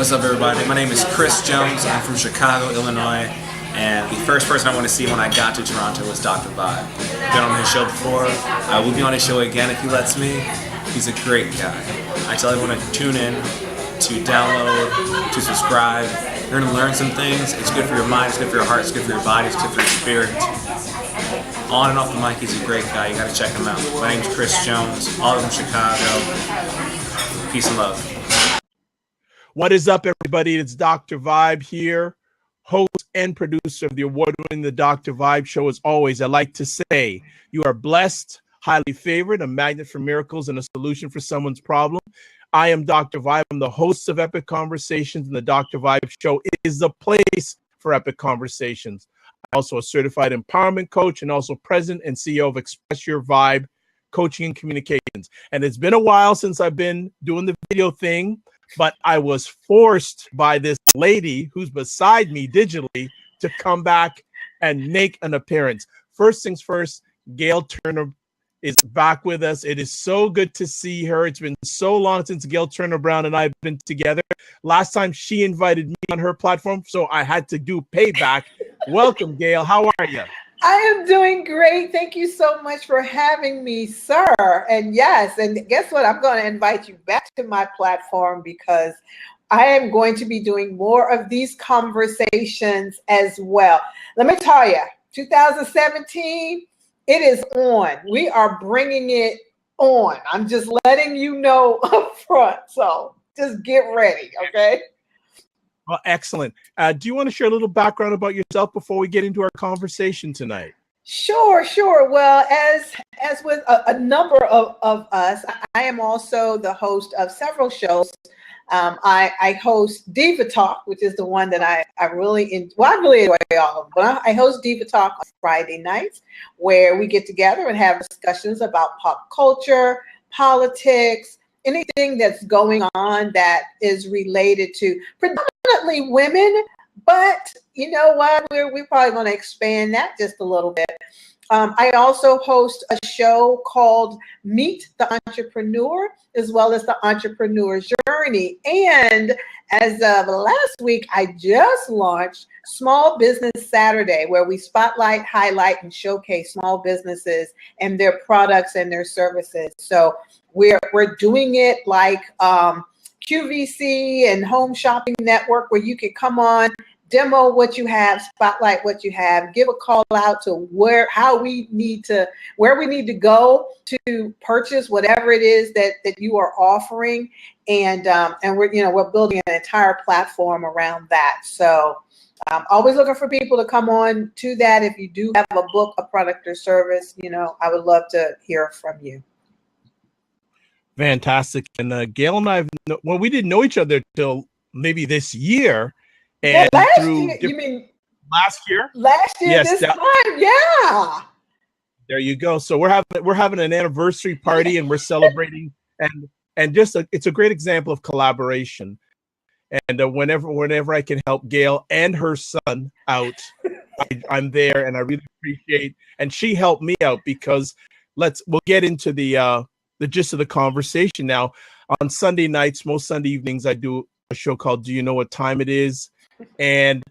What's up, everybody? My name is Chris Jones. I'm from Chicago, Illinois, and the first person I want to see when I got to Toronto was Dr. Vibe. Been on his show before. I will be on his show again if he lets me. He's a great guy. I tell everyone to tune in, to download, to subscribe. You're going to learn some things. It's good for your mind, it's good for your heart, it's good for your body, it's good for your spirit. On and off the mic, he's a great guy. You got to check him out. My name's Chris Jones, all from Chicago. Peace and love. What is up, everybody? It's Dr. Vibe here, host and producer of the award-winning The Dr. Vibe Show. As always, I like to say you are blessed, highly favored, a magnet for miracles, and a solution for someone's problem. I am Dr. Vibe. I'm the host of Epic Conversations, and The Dr. Vibe Show is the place for epic conversations. I'm also a certified empowerment coach and also president and CEO of Express Your Vibe Coaching and Communications. And it's been a while since I've been doing the video thing, but I was forced by this lady who's beside me digitally to come back and make an appearance. First things first, Gail Turner is back with us. It is so good to see her. It's been so long since Gail Turner Brown and I have been together. Last time she invited me on her platform, so I had to do payback. Welcome, Gail. How are you? I am doing great. Thank you so much for having me, sir. And yes, and guess what? I'm going to invite you back to my platform because I am going to be doing more of these conversations as well. Let me tell you, 2017, it is on. We are bringing it on. I'm just letting you know up front. So just get ready, okay? Well, excellent. Do you want to share a little background about yourself before we get into our conversation tonight? Sure. Well, as with a number of us, I am also the host of several shows. I host Diva Talk, which is the one that I really enjoy all of them. But I host Diva Talk on Friday nights, where we get together and have discussions about pop culture, politics, anything that's going on that is related to predominantly women. But you know what? We're probably going to expand that just a little bit. I also host a show called Meet the Entrepreneur, as well as the Entrepreneur Journey. And as of last week, I just launched Small Business Saturday, where we spotlight, highlight, and showcase small businesses and their products and their services. So we're doing it like QVC and Home Shopping Network, where you can come on, demo what you have, spotlight what you have, give a call out to where we need to go to purchase whatever it is that you are offering, and we're building an entire platform around that. So I'm always looking for people to come on to that. If you do have a book, a product, or service, I would love to hear from you. Fantastic. And Gail and I, we didn't know each other till maybe this year. And last year, you mean last year? Last year, yes, this time, yeah. There you go. So we're having an anniversary party, and we're celebrating, and it's a great example of collaboration. And whenever I can help Gail and her son out, I'm there, and I really appreciate. And she helped me out because we'll get into the gist of the conversation now. On Sunday nights, most Sunday evenings, I do a show called Do You Know What Time It Is? And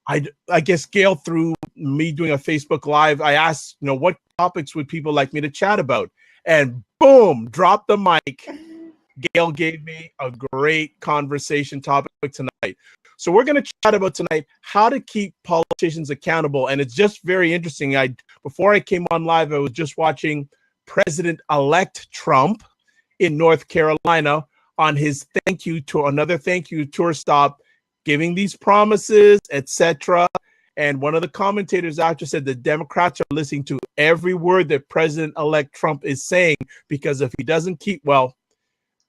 I guess, Gail, through me doing a Facebook Live, I asked, what topics would people like me to chat about? And boom, drop the mic. Gail gave me a great conversation topic tonight. So we're going to chat about tonight how to keep politicians accountable. And it's just very interesting. Before I came on live, I was just watching President-elect Trump in North Carolina on his another thank you tour stop, giving these promises, etc. And one of the commentators after said the Democrats are listening to every word that President-elect Trump is saying, because if he doesn't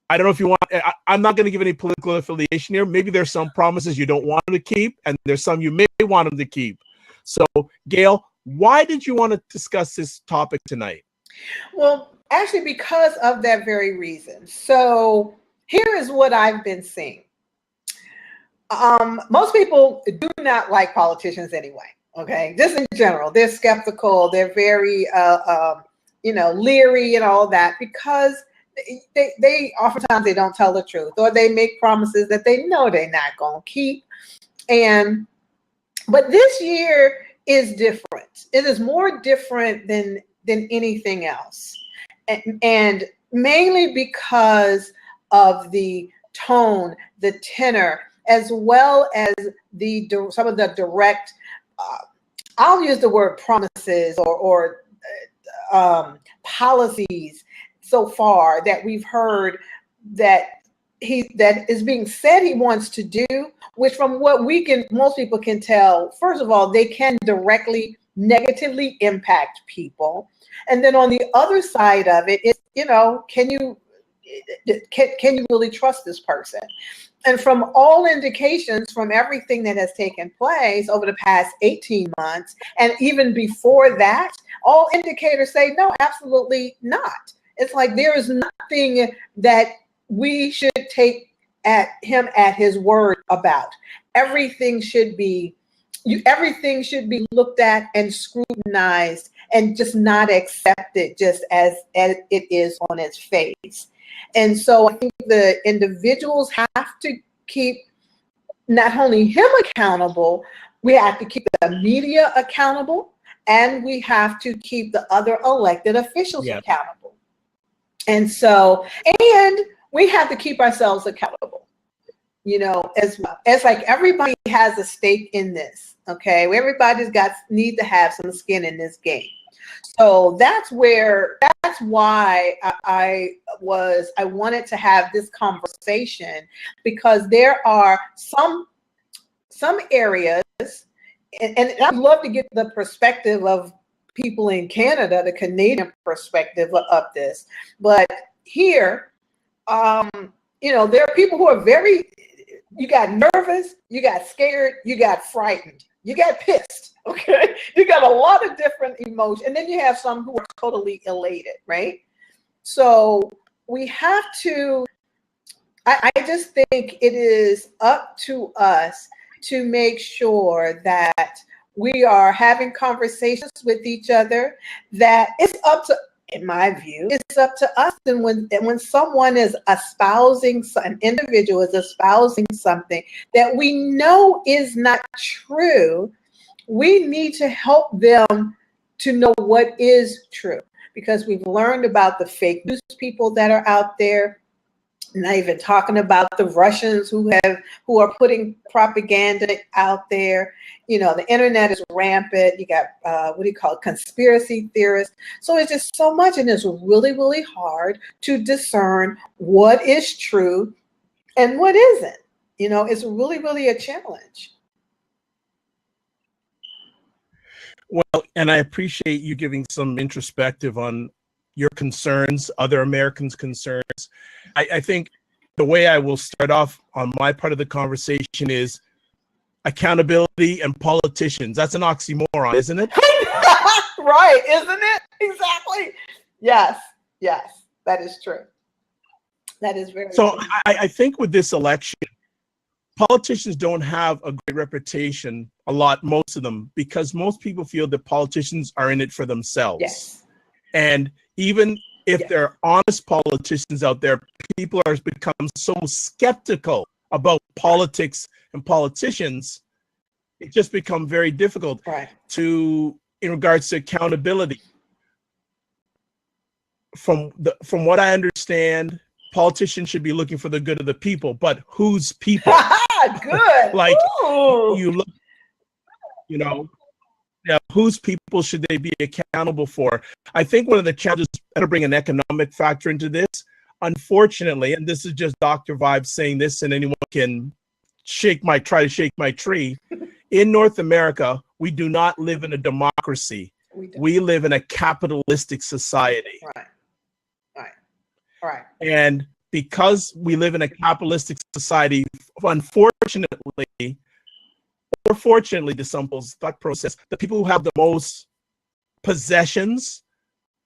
I don't know if you want, I'm not going to give any political affiliation here. Maybe there's some promises you don't want him to keep, and there's some you may want him to keep. So, Gail, why did you want to discuss this topic tonight? Well, actually, because of that very reason. So here is what I've been seeing. Most people do not like politicians anyway. Okay, just in general, they're skeptical. They're very, leery and all that, because they oftentimes they don't tell the truth, or they make promises that they know they're not going to keep. But this year is different. It is more different than anything else, and mainly because of the tone, the tenor, as well as some of the direct. I'll use the word promises or policies so far that we've heard that is being said he wants to do, which from what most people can tell, first of all, they can directly negatively impact people. And then on the other side of it is, can you really trust this person? And from all indications, from everything that has taken place over the past 18 months, and even before that, all indicators say, no, absolutely not. It's like there is nothing that we should take him at his word about. Everything should be looked at and scrutinized and just not accepted just as it is on its face. And so I think the individuals have to keep not only him accountable, we have to keep the media accountable, and we have to keep the other elected officials accountable. And so, and we have to keep ourselves accountable, as well. It's like everybody has a stake in this, okay? Everybody's need to have some skin in this game. So that's why I wanted to have this conversation, because there are some areas, and I'd love to get the perspective of people in Canada, the Canadian perspective of this. But here, there are people who are you got nervous, you got scared, you got frightened, you got pissed. Okay, you got a lot of different emotions, and then you have some who are totally elated, right? So we have to, I just think it is up to us to make sure that we are having conversations with each other, that it's up to, in my view, it's up to us. And when someone is an individual is espousing something that we know is not true, we need to help them to know what is true, because we've learned about the fake news people that are out there. Not even talking about the Russians who are putting propaganda out there. The internet is rampant. You got conspiracy theorists. So it's just so much, and it's really, really hard to discern what is true and what isn't. It's really, really a challenge. Well, and I appreciate you giving some introspective on your concerns, other Americans' concerns. I think the way I will start off on my part of the conversation is accountability and politicians. That's an oxymoron, isn't it? Right, isn't it? Exactly. Yes, that is true. That is very so true. I think with this election, politicians don't have a great reputation, most of them, because most people feel that politicians are in it for themselves. Yes. And even if there are honest politicians out there, people are become so skeptical about politics and politicians, it just become very difficult in regards to accountability. From what I understand, politicians should be looking for the good of the people, but whose people? Good. Like, ooh. you look, whose people should they be accountable for? I think one of the challenges, to bring an economic factor into this, unfortunately, and this is just Dr. Vibe saying this, and anyone can try to shake my tree. In North America, we do not live in a democracy. We live in a capitalistic society. Right. And because we live in a capitalistic society, unfortunately, or fortunately, to some people's thought process, the people who have the most possessions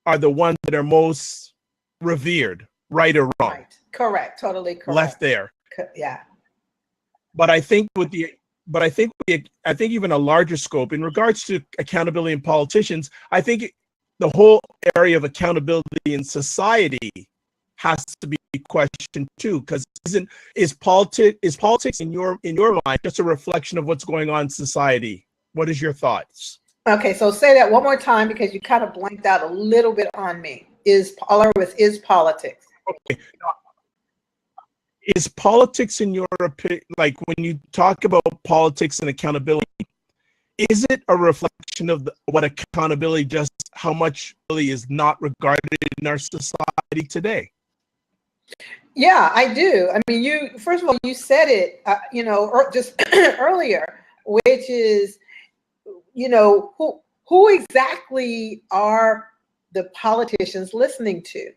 are the ones that are most revered, right or wrong. Right. Correct. Totally correct. Left there. Yeah. But I think I think even a larger scope in regards to accountability in politicians, I think the whole area of accountability in society has to be questioned too, because is politics in your mind just a reflection of what's going on in society? What is your thoughts? Okay, so say that one more time because you kind of blanked out a little bit on me. All I was is politics. Okay. Is politics in your opinion, like when you talk about politics and accountability, is it a reflection of what accountability, just how much really is not regarded in our society today? Yeah, I do. I mean, first of all, you said it, just earlier, which is, who exactly are the politicians listening to?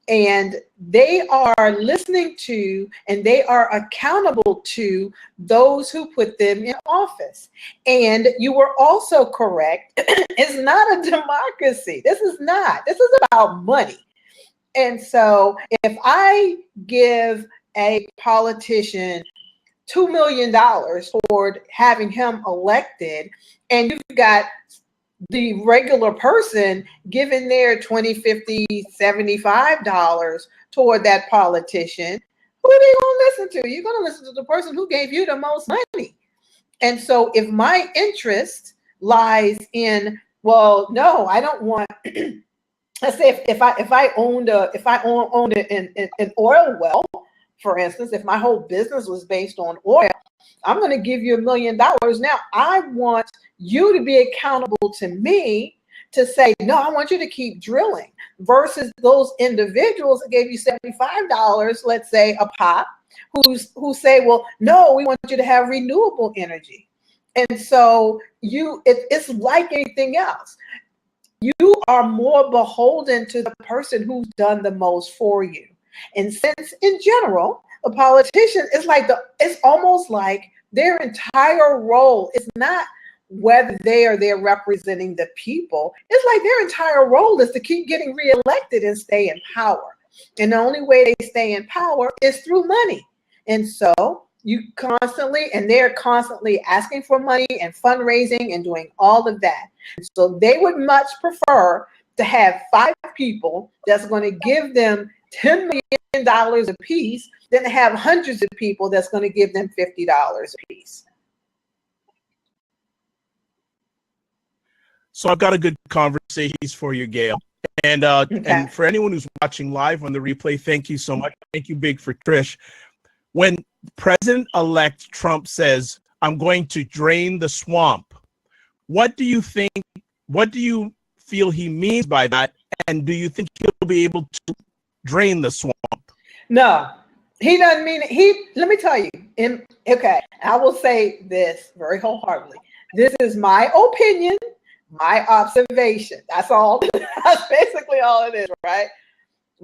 And they are listening to and they are accountable to those who put them in office. And you were also correct. It's not a democracy. This is about money. And so if I give a politician $2 million toward having him elected, and you've got the regular person giving their $20, $50, $75 toward that politician, who are they going to listen to? You're going to listen to the person who gave you the most money. And so if my interest lies in, well, no, I don't want, let's say if I owned an oil well, for instance, if my whole business was based on oil, I'm going to give you $1 million. Now I want you to be accountable to me to say, no, I want you to keep drilling, versus those individuals that gave you $75, let's say a pop, who say, well, no, we want you to have renewable energy. And so it's like anything else. You are more beholden to the person who's done the most for you. And since in general, a politician is it's almost like their entire role is not whether they're representing the people. It's like their entire role is to keep getting reelected and stay in power. And the only way they stay in power is through money. And so they're constantly asking for money and fundraising and doing all of that. So they would much prefer to have 5 people that's going to give them $10 million a piece than to have hundreds of people that's going to give them $50 a piece. So I've got a good conversation for you, Gail. And and for anyone who's watching live on the replay, thank you so much. Thank you, big, for Trish. When President-elect Trump says, I'm going to drain the swamp, what do you think, what do you feel he means by that? And do you think he'll be able to drain the swamp? No, he doesn't mean it. Let me tell you, okay, I will say this very wholeheartedly. This is my opinion, my observation. That's all. That's basically all it is, right?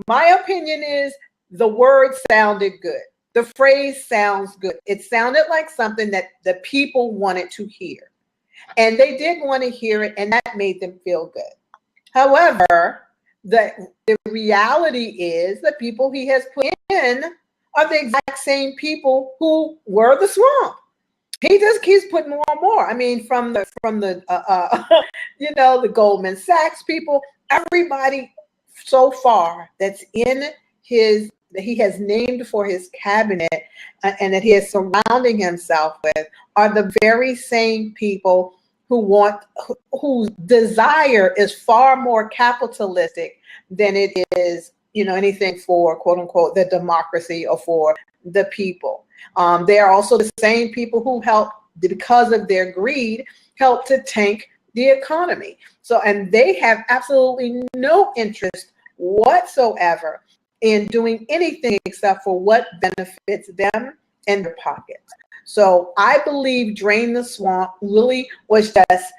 My opinion is the word sounded good. The phrase sounds good. It sounded like something that the people wanted to hear. And they did want to hear it, and that made them feel good. However, the reality is the people he has put in are the exact same people who were the swamp. He just keeps putting more and more. I mean, from the the Goldman Sachs people, everybody so far that's in that he has named for his cabinet and that he is surrounding himself with are the very same people whose desire is far more capitalistic than it is, anything for quote unquote the democracy or for the people. They are also the same people who because of their greed, help to tank the economy. So, and they have absolutely no interest whatsoever in doing anything except for what benefits them and their pockets. So I believe drain the swamp really was just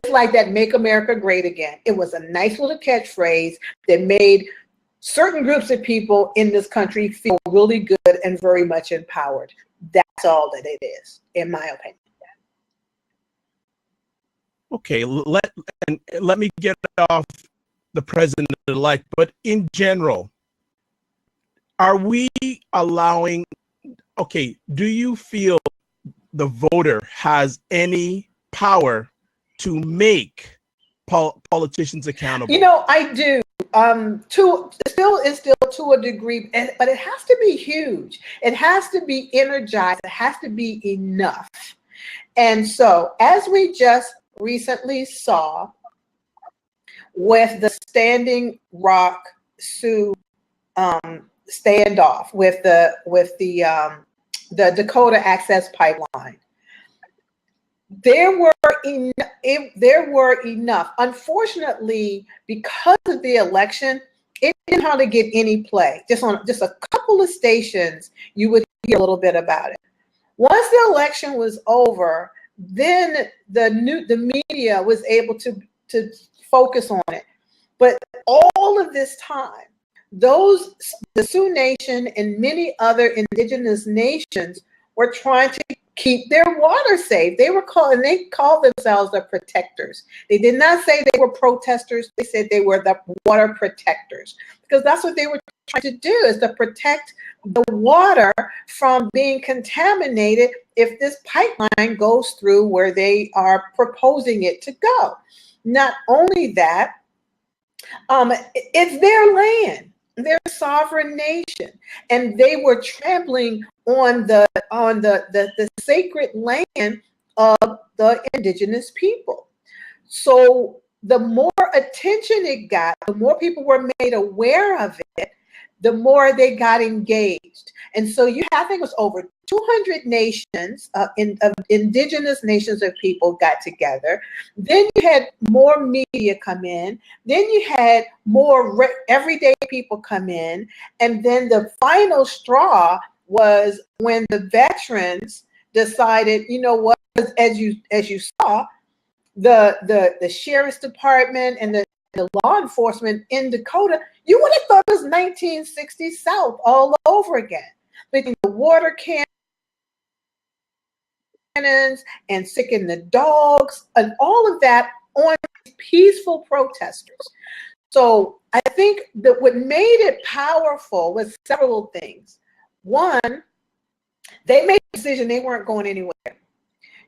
like that Make America Great Again. It was a nice little catchphrase that made certain groups of people in this country feel really good and very much empowered. That's all that it is, in my opinion. Okay, let me get off the president-elect, but in general, are we allowing, do you feel the voter has any power to make politicians accountable? I do. Still to a degree, but it has to be huge. It has to be energized. It has to be enough. And so, as we just recently saw with the Standing Rock Sioux standoff with the Dakota Access Pipeline, there were enough. Unfortunately, because of the election, it didn't hardly get any play. Just a couple of stations, you would hear a little bit about it. Once the election was over, then the media was able to focus on it. But all of this time, the Sioux Nation and many other indigenous nations were trying to keep their water safe. They called themselves the protectors. They did not say they were protesters. They said they were the water protectors, because that's what they were trying to do, is to protect the water from being contaminated if this pipeline goes through where they are proposing it to go. Not only that, it's their land. They're a sovereign nation, and they were trampling on the sacred land of the indigenous people. So the more attention it got, the more people were made aware of it, the more they got engaged. And so I think it was over 200 nations, of indigenous nations of people got together. Then you had more media come in. Then you had more everyday people come in. And then the final straw was when the veterans decided, you know what, as you saw, the sheriff's department and the law enforcement in Dakota, you would have thought it was 1960s South all over again. Between the water cannons and sicking the dogs and all of that on peaceful protesters. So I think that what made it powerful was several things. One, they made a decision they weren't going anywhere.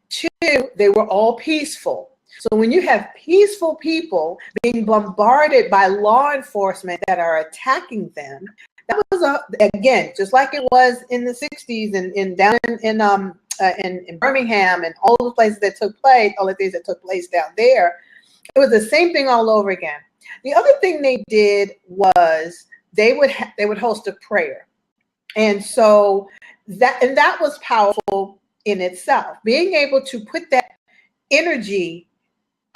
Two, they were all peaceful. So when you have peaceful people being bombarded by law enforcement that are attacking them, that was again, just like it was in the 60s and down in Birmingham and all the places that took place, all the things that took place down there. It was the same thing all over again. The other thing they did was they would host a prayer. And so that was powerful in itself. Being able to put that energy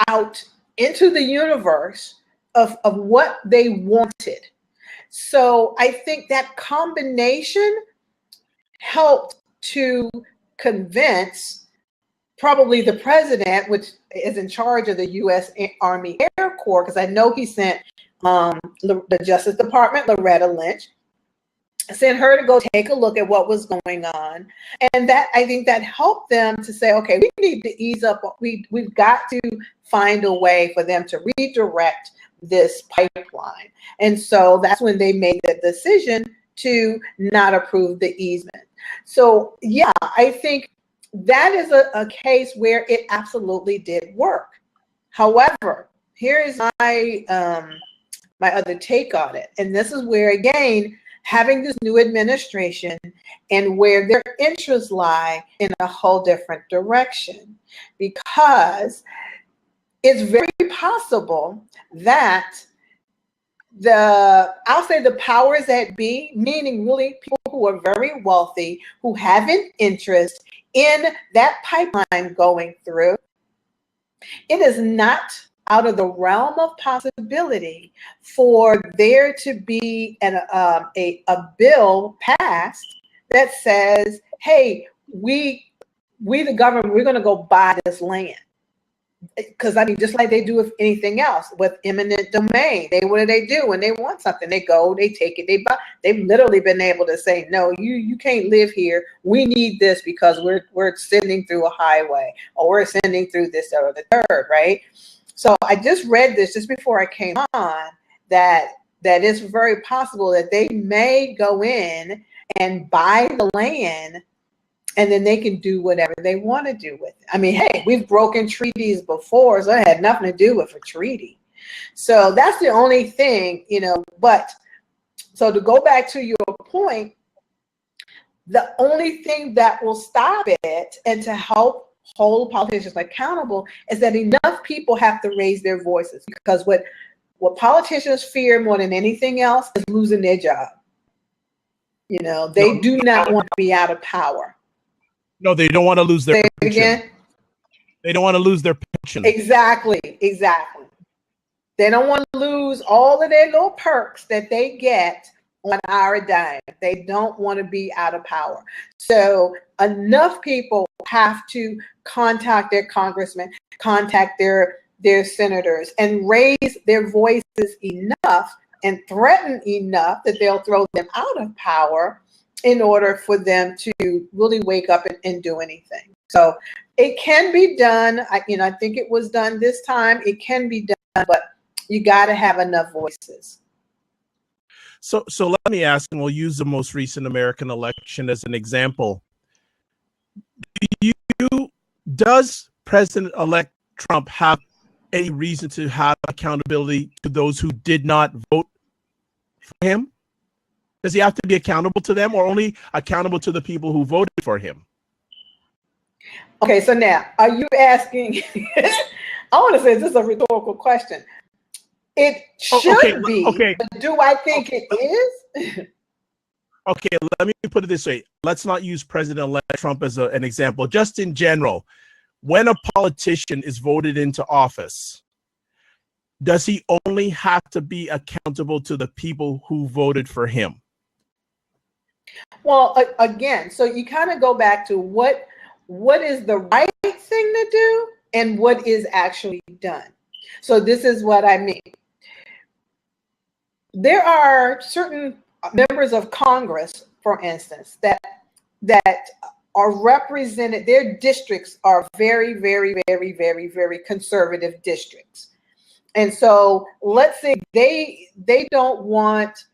out into the universe of what they wanted. So I think that combination helped to convince probably the president, which is in charge of the U.S. Army Air Corps, because I know he sent the Justice Department, Loretta Lynch, sent her to go take a look at what was going on. And that, I think that helped them to say, okay, we need to ease up. We've got to find a way for them to redirect this pipeline. And so that's when they made the decision to not approve the easement. So yeah, I think that is a case where it absolutely did work. However, here is my other take on it. And this is where, again, having this new administration and where their interests lie in a whole different direction, because it's very possible that I'll say the powers that be, meaning really people who are very wealthy, who have an interest in that pipeline going through, it is not out of the realm of possibility for there to be a bill passed that says, hey, we the government, we're going to go buy this land. Because I mean, just like they do with anything else, with eminent domain, what do they do when they want something? They go, they take it, they buy. They've literally been able to say, no, you can't live here. We need this because we're sending through a highway, or we're sending through this or the third, right? So I just read this just before I came on that it's very possible that they may go in and buy the land and then they can do whatever they want to do with it. I mean, hey, we've broken treaties before, so it had nothing to do with a treaty. So that's the only thing, but so to go back to your point, the only thing that will stop it and to help hold politicians accountable is that enough people have to raise their voices, because what politicians fear more than anything else is losing their job. They do not want to be out of power. No, they don't want to lose their pension. Again? They don't want to lose their pension. Exactly. They don't want to lose all of their little perks that they get on our dime. They don't want to be out of power. So enough people have to contact their congressmen, contact their senators, and raise their voices enough and threaten enough that they'll throw them out of power in order for them to really wake up and do anything. So it can be done. I think it was done this time. It can be done, but you got to have enough voices. So let me ask, and we'll use the most recent American election as an example. Does President-elect Trump have any reason to have accountability to those who did not vote for him? Does he have to be accountable to them, or only accountable to the people who voted for him? Okay, so now, are you asking, I want to say this is a rhetorical question. It should be, but do I think it is? Okay, let me put it this way. Let's not use President-elect Trump as an example. Just in general, when a politician is voted into office, does he only have to be accountable to the people who voted for him? Well, again, so you kind of go back to what is the right thing to do and what is actually done. So this is what I mean. There are certain members of Congress, for instance, that are represented. Their districts are very, very, very, very, very conservative districts. And so let's say they don't want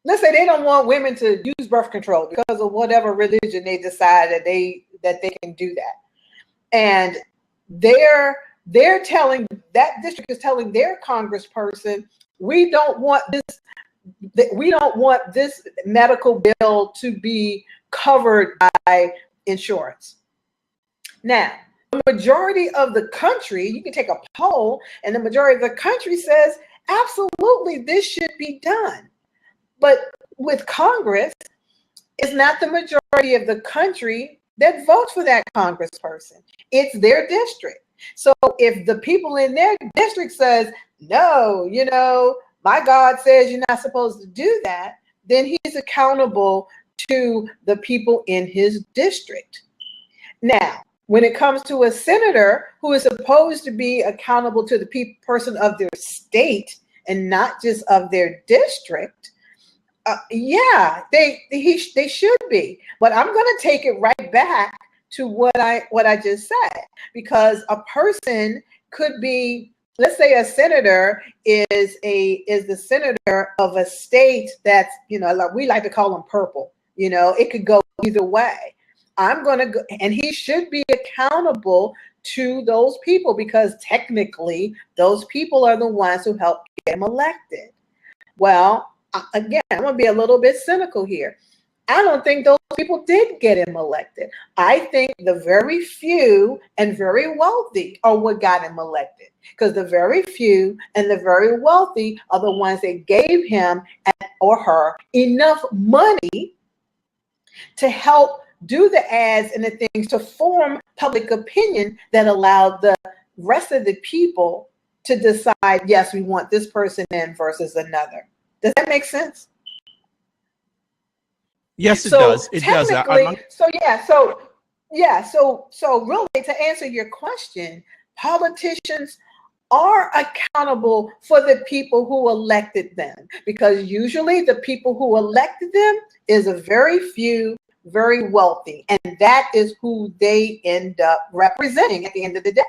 women to use birth control because of whatever religion they decide that they can do that. And they're telling, that district is telling their congressperson, we don't want this medical bill to be covered by insurance. Now, the majority of the country, you can take a poll, and the majority of the country says, absolutely, this should be done. But with Congress, it's not the majority of the country that votes for that congressperson. It's their district. So if the people in their district says, no, my God says you're not supposed to do that, then he's accountable to the people in his district. Now, when it comes to a senator who is supposed to be accountable to the person of their state and not just of their district, they should be. But I'm going to take it right back to what I just said, because a person could be, let's say a senator is the senator of a state that's, like we like to call them purple. It could go either way. I'm going to go, and he should be accountable to those people, because technically those people are the ones who helped get him elected. Well, again, I'm going to be a little bit cynical here. I don't think those people did get him elected. I think the very few and very wealthy are what got him elected, because the very few and the very wealthy are the ones that gave him or her enough money to help do the ads and the things to form public opinion that allowed the rest of the people to decide, yes, we want this person in versus another. Does that make sense? Yes, it does. It does. So really, to answer your question, politicians are accountable for the people who elected them, because usually the people who elected them is a very few, very wealthy, and that is who they end up representing at the end of the day.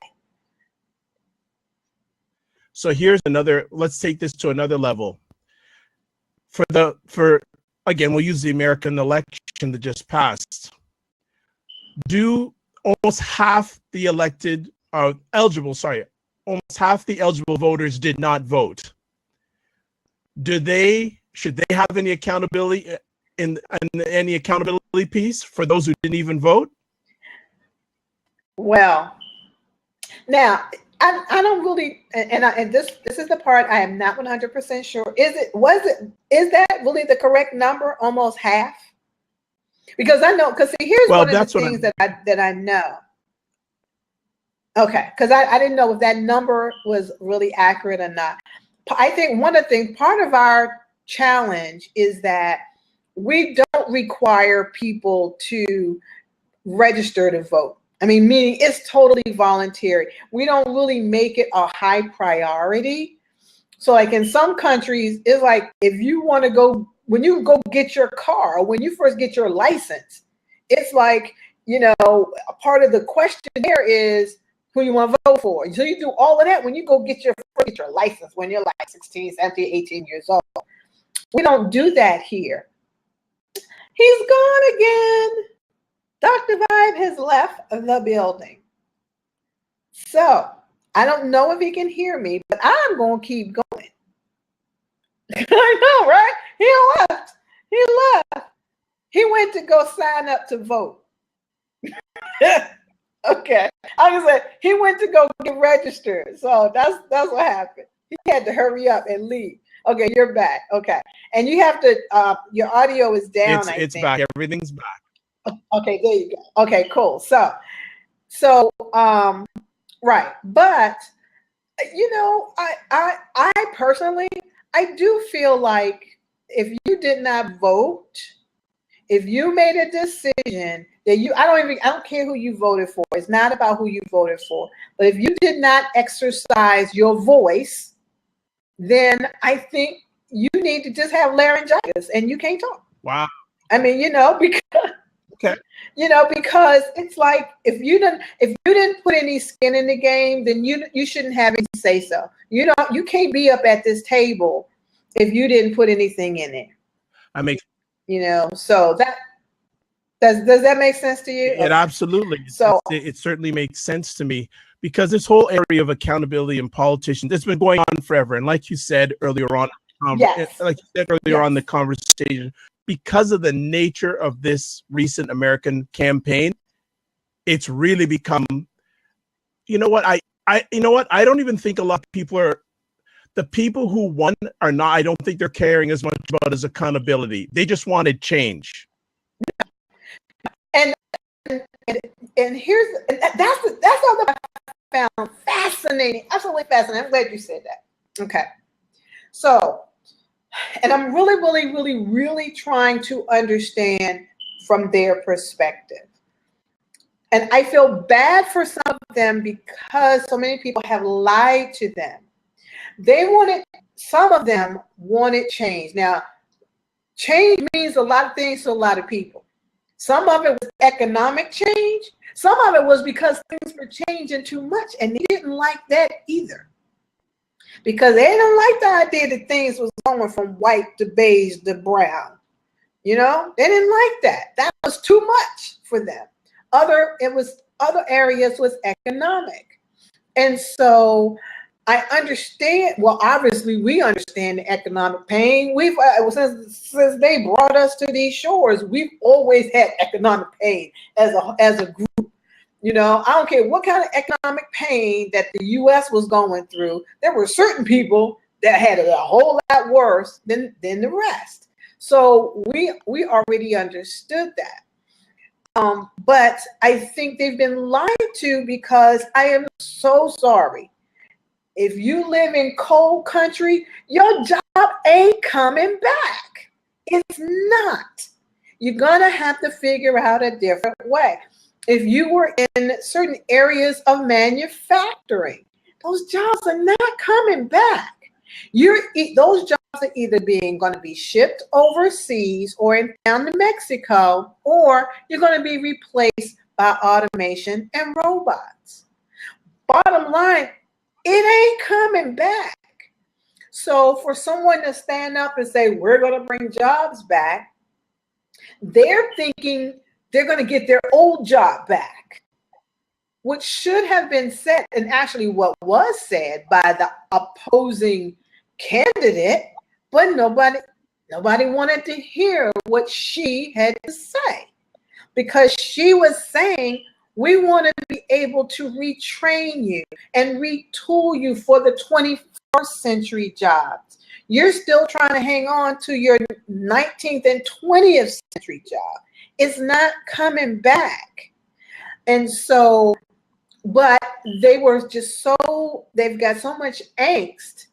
So here's another, let's take this to another level. Again, we'll use the American election that just passed. do almost half the almost half the eligible voters did not vote. Should they have any accountability in any accountability piece for those who didn't even vote? Well, now I don't really, and this is the part I am not 100% sure. Is that really the correct number? Almost half? Because I know, because see, here's one of the things that I know. Okay, because I didn't know if that number was really accurate or not. I think one of the things, part of our challenge is that we don't require people to register to vote. I mean, meaning it's totally voluntary. We don't really make it a high priority. So like in some countries, it's like if you want to go, when you go get your car, or when you first get your license, it's like, you know, a part of the questionnaire is who you want to vote for. So you do all of that when you go get your license when you're like 16, 17, 18 years old. We don't do that here. He's gone again. Dr. Vibe has left the building. So I don't know if he can hear me, but I'm going to keep going. I know, right? He left. He went to go sign up to vote. Okay. I was like, he went to go get registered. So that's what happened. He had to hurry up and leave. Okay, you're back. Okay. And you have to, your audio is down, It's think. back. Everything's back. Okay, there you go. Okay, cool. So, right. But, you know, I personally, I do feel like if you did not vote, if you made a decision that I don't care who you voted for. It's not about who you voted for. But if you did not exercise your voice, then I think you need to just have laryngitis and you can't talk. Wow. I mean, you know, because okay. You know, because it's like if you didn't put any skin in the game, then you shouldn't have any say so. You can't be up at this table if you didn't put anything in it. You know, so that does that make sense to you? It absolutely. So it certainly makes sense to me, because this whole area of accountability in politicians, it's been going on forever. And like you said earlier on, on the conversation, because of the nature of this recent American campaign, it's really become, you know what, I don't even think a lot of people are, the people who won are not, I don't think they're caring as much about as accountability. They just wanted change. And that's all that I found fascinating, absolutely fascinating. I'm glad you said that. Okay. So, and I'm really trying to understand from their perspective. And I feel bad for some of them because so many people have lied to them. Some of them wanted change. Now, change means a lot of things to a lot of people. Some of it was economic change. Some of it was because things were changing too much and they didn't like that either. Because they didn't like the idea that things was going from white to beige to brown. You know, they didn't like that. That was too much for them. Other areas was economic. And so I understand, well, obviously we understand the economic pain. Since they brought us to these shores, we've always had economic pain as a group. You know, I don't care what kind of economic pain that the U.S. was going through. There were certain people that had it a whole lot worse than the rest. So we already understood that. But I think they've been lied to, because I am so sorry. If you live in coal country, your job ain't coming back. It's not. You're going to have to figure out a different way. If you were in certain areas of manufacturing, those jobs are not coming back. Those jobs are either going to be shipped overseas or down to Mexico, or you're going to be replaced by automation and robots. Bottom line, it ain't coming back. So for someone to stand up and say, we're going to bring jobs back, they're thinking they're going to get their old job back, which should have been said, and actually what was said by the opposing candidate, but nobody wanted to hear what she had to say, because she was saying, we want to be able to retrain you and retool you for the 21st century jobs. You're still trying to hang on to your 19th and 20th century job. It's not coming back. And so, but they were just they've got so much angst,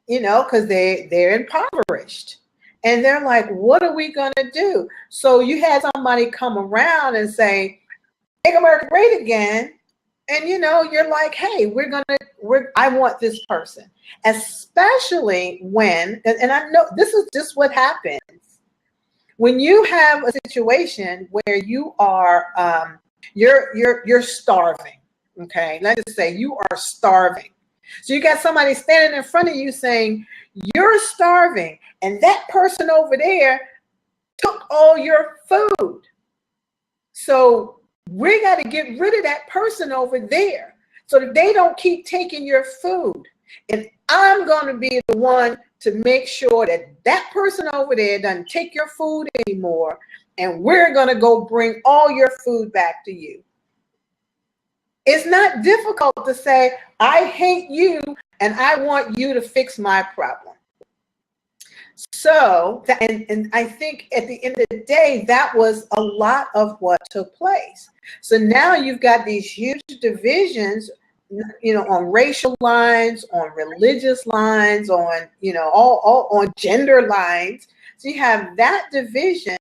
because they're impoverished. And they're like, what are we going to do? So you had somebody come around and say, make America great again. And, you're like, hey, I want this person. Especially when, and I know this is just what happens. When you have a situation where you are, you're starving. Okay. Let's just say you are starving. So you got somebody standing in front of you saying, you're starving, and that person over there took all your food. So we got to get rid of that person over there so that they don't keep taking your food. And I'm going to be the one to make sure that that person over there doesn't take your food anymore. And we're going to go bring all your food back to you. It's not difficult to say, I hate you and I want you to fix my problem. So, and I think at the end of the day, that was a lot of what took place. So now you've got these huge divisions, on racial lines, on religious lines, on, all on gender lines. So you have that division,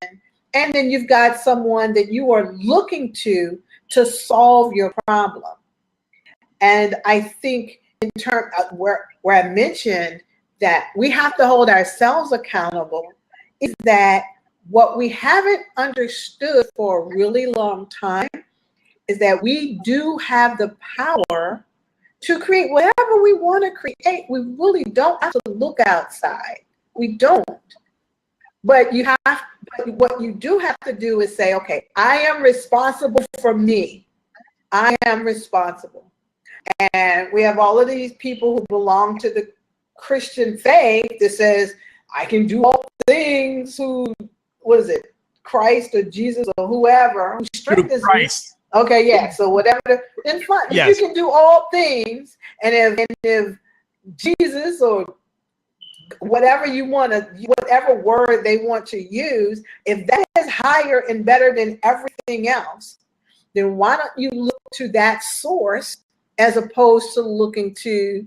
and then you've got someone that you are looking to solve your problem. And I think in terms of where I mentioned that we have to hold ourselves accountable, is that what we haven't understood for a really long time is that we do have the power to create whatever we want to create. We really don't have to look outside. We don't. But what you do have to do is say, okay, I am responsible for me. I am responsible. And we have all of these people who belong to the Christian faith that says, I can do all things Christ or Jesus or whoever who strengthens me. Okay, yeah. So whatever, then fine. Yes. If you can do all things, and if Jesus or whatever you want to, whatever word they want to use, if that is higher and better than everything else, then why don't you look to that source as opposed to looking to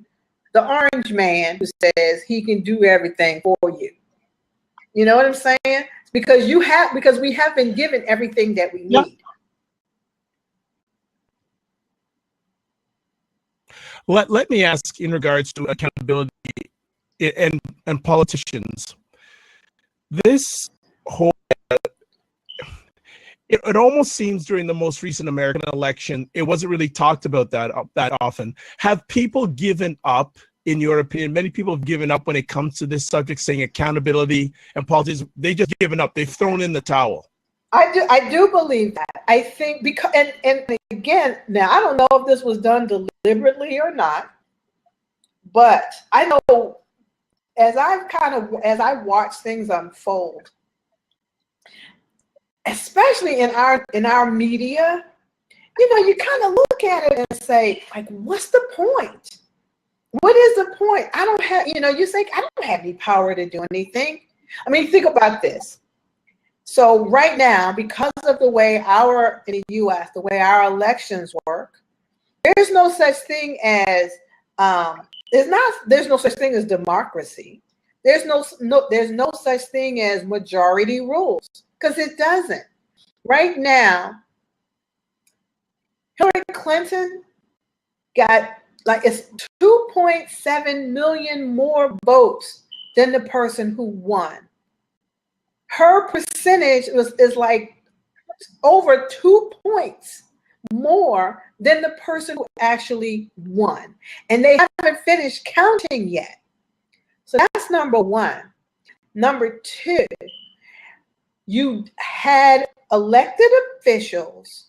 the orange man who says he can do everything for you? You know what I'm saying? It's because we have been given everything that we need. Let me ask in regards to accountability and politicians. This whole it almost seems during the most recent American election, it wasn't really talked about that often. Have people given up, in your opinion? Many people have given up when it comes to this subject, saying accountability and politics. They just given up. They've thrown in the towel. I do believe that. I think because and again, now I don't know if this was done deliberately or not, but I know as I watch things unfold, especially in our media, you kind of look at it and say, like, what's the point? What is the point? I don't have, you say, I don't have any power to do anything. I mean, think about this. So right now, because of the way in the US, the way our elections work, there's no such thing as there's no such thing as democracy. There's no such thing as majority rules, because it doesn't. Right now, Hillary Clinton got it's 2.7 million more votes than the person who won. Her percentage is like over 2 points more than the person who actually won. And they haven't finished counting yet. So that's number one. Number two, you had elected officials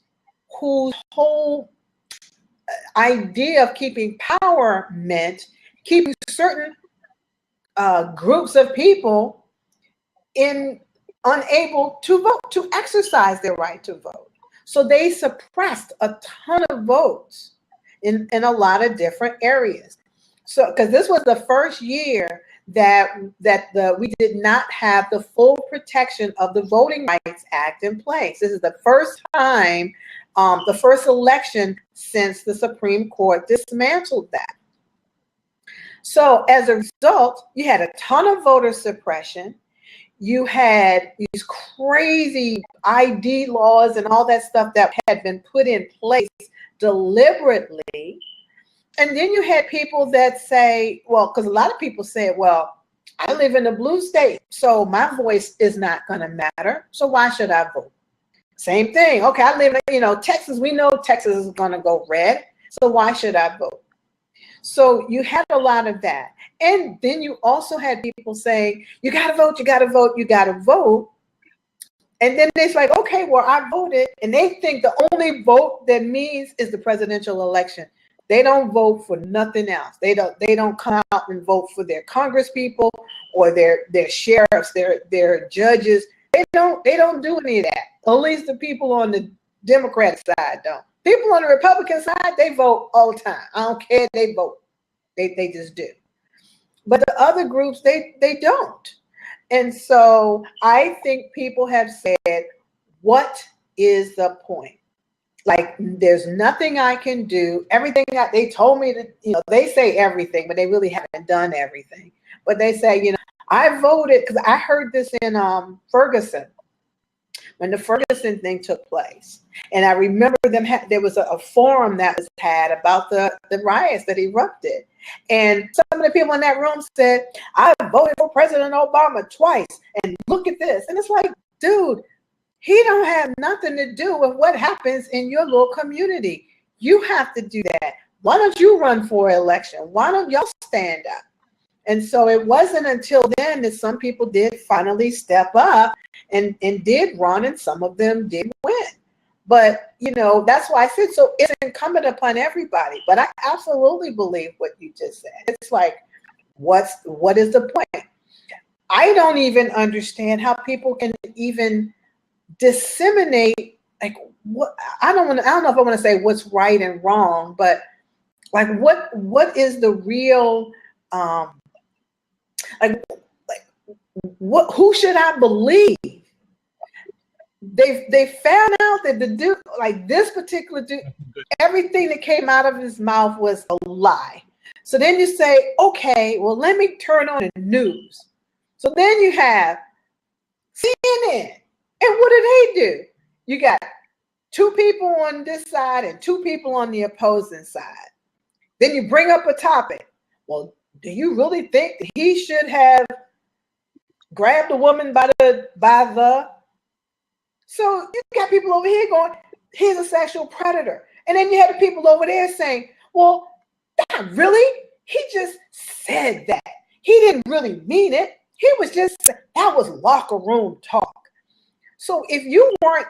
whose whole idea of keeping power meant keeping certain groups of people unable to vote, to exercise their right to vote. So they suppressed a ton of votes in a lot of different areas. So, because this was the first year that we did not have the full protection of the Voting Rights Act in place. This is the first time, the first election since the Supreme Court dismantled that. So as a result, you had a ton of voter suppression. You had these crazy ID laws and all that stuff that had been put in place deliberately. And then you had people that say, well, because a lot of people said, well, I live in a blue state, so my voice is not going to matter. So why should I vote? Same thing. Okay, I live in, Texas. We know Texas is going to go red. So why should I vote? So you had a lot of that. And then you also had people saying, you got to vote, you got to vote, you got to vote. And then it's like, okay, well, I voted. And they think the only vote that means is the presidential election. They don't vote for nothing else. They don't come out and vote for their Congress people or their sheriffs, their judges. They don't do any of that. At least the people on the Democrat side don't. People on the Republican side, they vote all the time. I don't care, they vote. They just do. But the other groups, they don't. And so I think people have said, what is the point? Like, there's nothing I can do. Everything that they told me to, they say everything, but they really haven't done everything. But they say, I voted, because I heard this in Ferguson, when the Ferguson thing took place. And I remember there was a forum that was had about the riots that erupted. And some of the people in that room said, I voted for President Obama twice. And look at this. And it's like, dude, he don't have nothing to do with what happens in your little community. You have to do that. Why don't you run for election? Why don't y'all stand up? And so it wasn't until then that some people did finally step up and did run, and some of them did win. But, that's why I said, so it's incumbent upon everybody. But I absolutely believe what you just said. It's like, what is the point? I don't even understand how people can even disseminate, like, what I don't know if I want to say what's right and wrong, but like what is the real who should I believe? They found out that the dude, like this particular dude, everything that came out of his mouth was a lie. So then you say, okay, well, let me turn on the news. So then you have CNN. And what did they do? You got two people on this side and two people on the opposing side. Then you bring up a topic. Well, do you really think that he should have grabbed a woman by the? So you got people over here going, he's a sexual predator. And then you have the people over there saying, well, not really. He just said that. He didn't really mean it. He was just, that was locker room talk. So if you were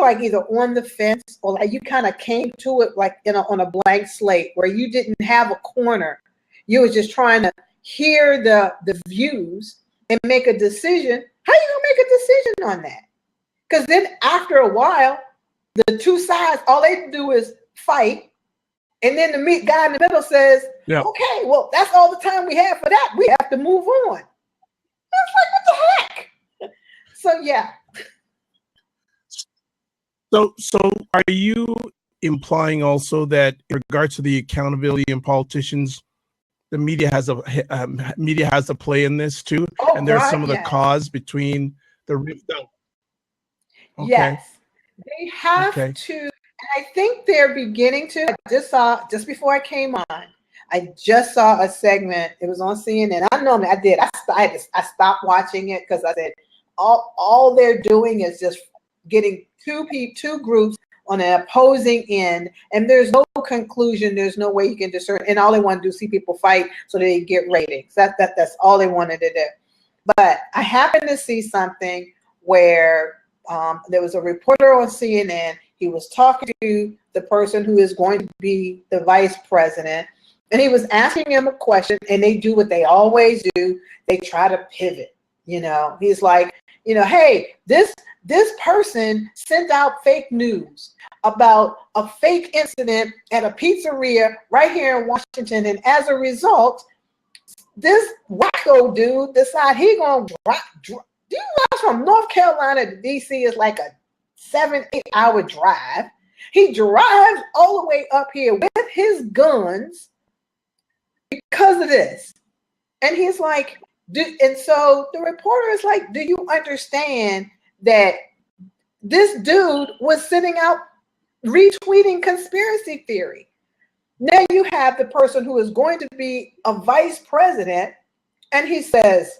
like either on the fence or like you kind of came to it like on a blank slate where you didn't have a corner, you were just trying to hear the views and make a decision, how are you gonna make a decision on that? Because then after a while, the two sides, all they do is fight. And then the guy in the middle says, okay, well, that's all the time we have for that. We have to move on. It's like, what the heck? So, yeah. So are you implying also that in regards to the accountability in politicians, the media has a play in this too? Oh, and there's God, some of the yes. cause between the rift out. Okay. Yes. They have to, and I think they're beginning to. I just saw, just before I came on, I just saw a segment. It was on CNN. I know I did. I stopped watching it because I said, all they're doing is just getting two groups on an opposing end, and there's no conclusion. There's no way you can discern. And all they want to do is see people fight so they get ratings. That's all they wanted to do. But I happened to see something where there was a reporter on CNN. He was talking to the person who is going to be the vice president, and he was asking him a question, and they do what they always do. They try to pivot. He's like, hey, this person sent out fake news about a fake incident at a pizzeria right here in Washington, and as a result, this wacko dude decide he gonna drive. Do you realize from North Carolina to DC is like a 7-8 hour drive? He drives all the way up here with his guns because of this. And he's like, and so the reporter is like, do you understand that this dude was sending out retweeting conspiracy theory? Now you have the person who is going to be a vice president, and he says,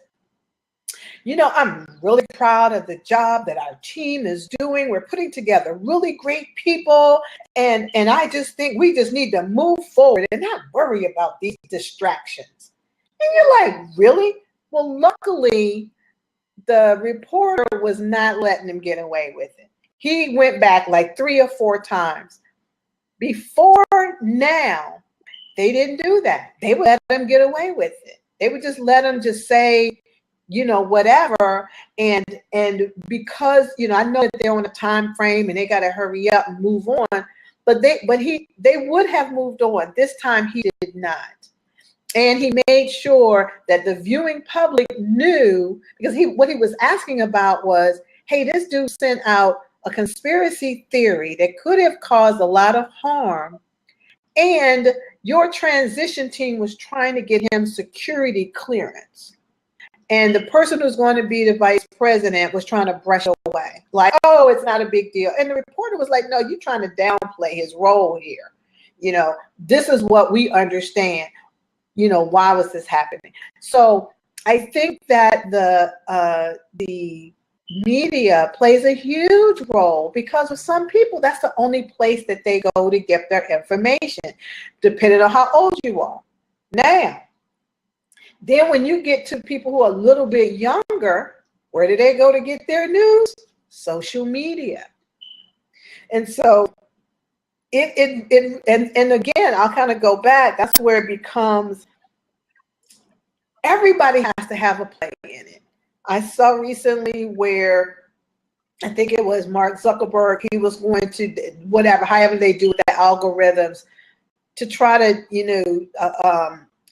I'm really proud of the job that our team is doing. We're putting together really great people, and I just think we just need to move forward and not worry about these distractions. And you're like, really? Well, luckily, the reporter was not letting him get away with it. He went back like 3 or 4 times. Before now, they didn't do that. They would let him get away with it. They would just let him just say, whatever. And because, I know that they're on a time frame and they got to hurry up and move on, but they would have moved on. This time he did not. And he made sure that the viewing public knew, because what he was asking about was, hey, this dude sent out a conspiracy theory that could have caused a lot of harm, and your transition team was trying to get him security clearance. And the person who's going to be the vice president was trying to brush away, like, oh, it's not a big deal. And the reporter was like, no, you're trying to downplay his role here. This is what we understand. Why was this happening? So I think that the media plays a huge role, because of some people, that's the only place that they go to get their information, depending on how old you are. Now, then when you get to people who are a little bit younger, where do they go to get their news? Social media. And so and again, I'll kind of go back. That's where it becomes, everybody has to have a play in it. I saw recently where I think it was Mark Zuckerberg, he was going to, however they do the algorithms, to try to,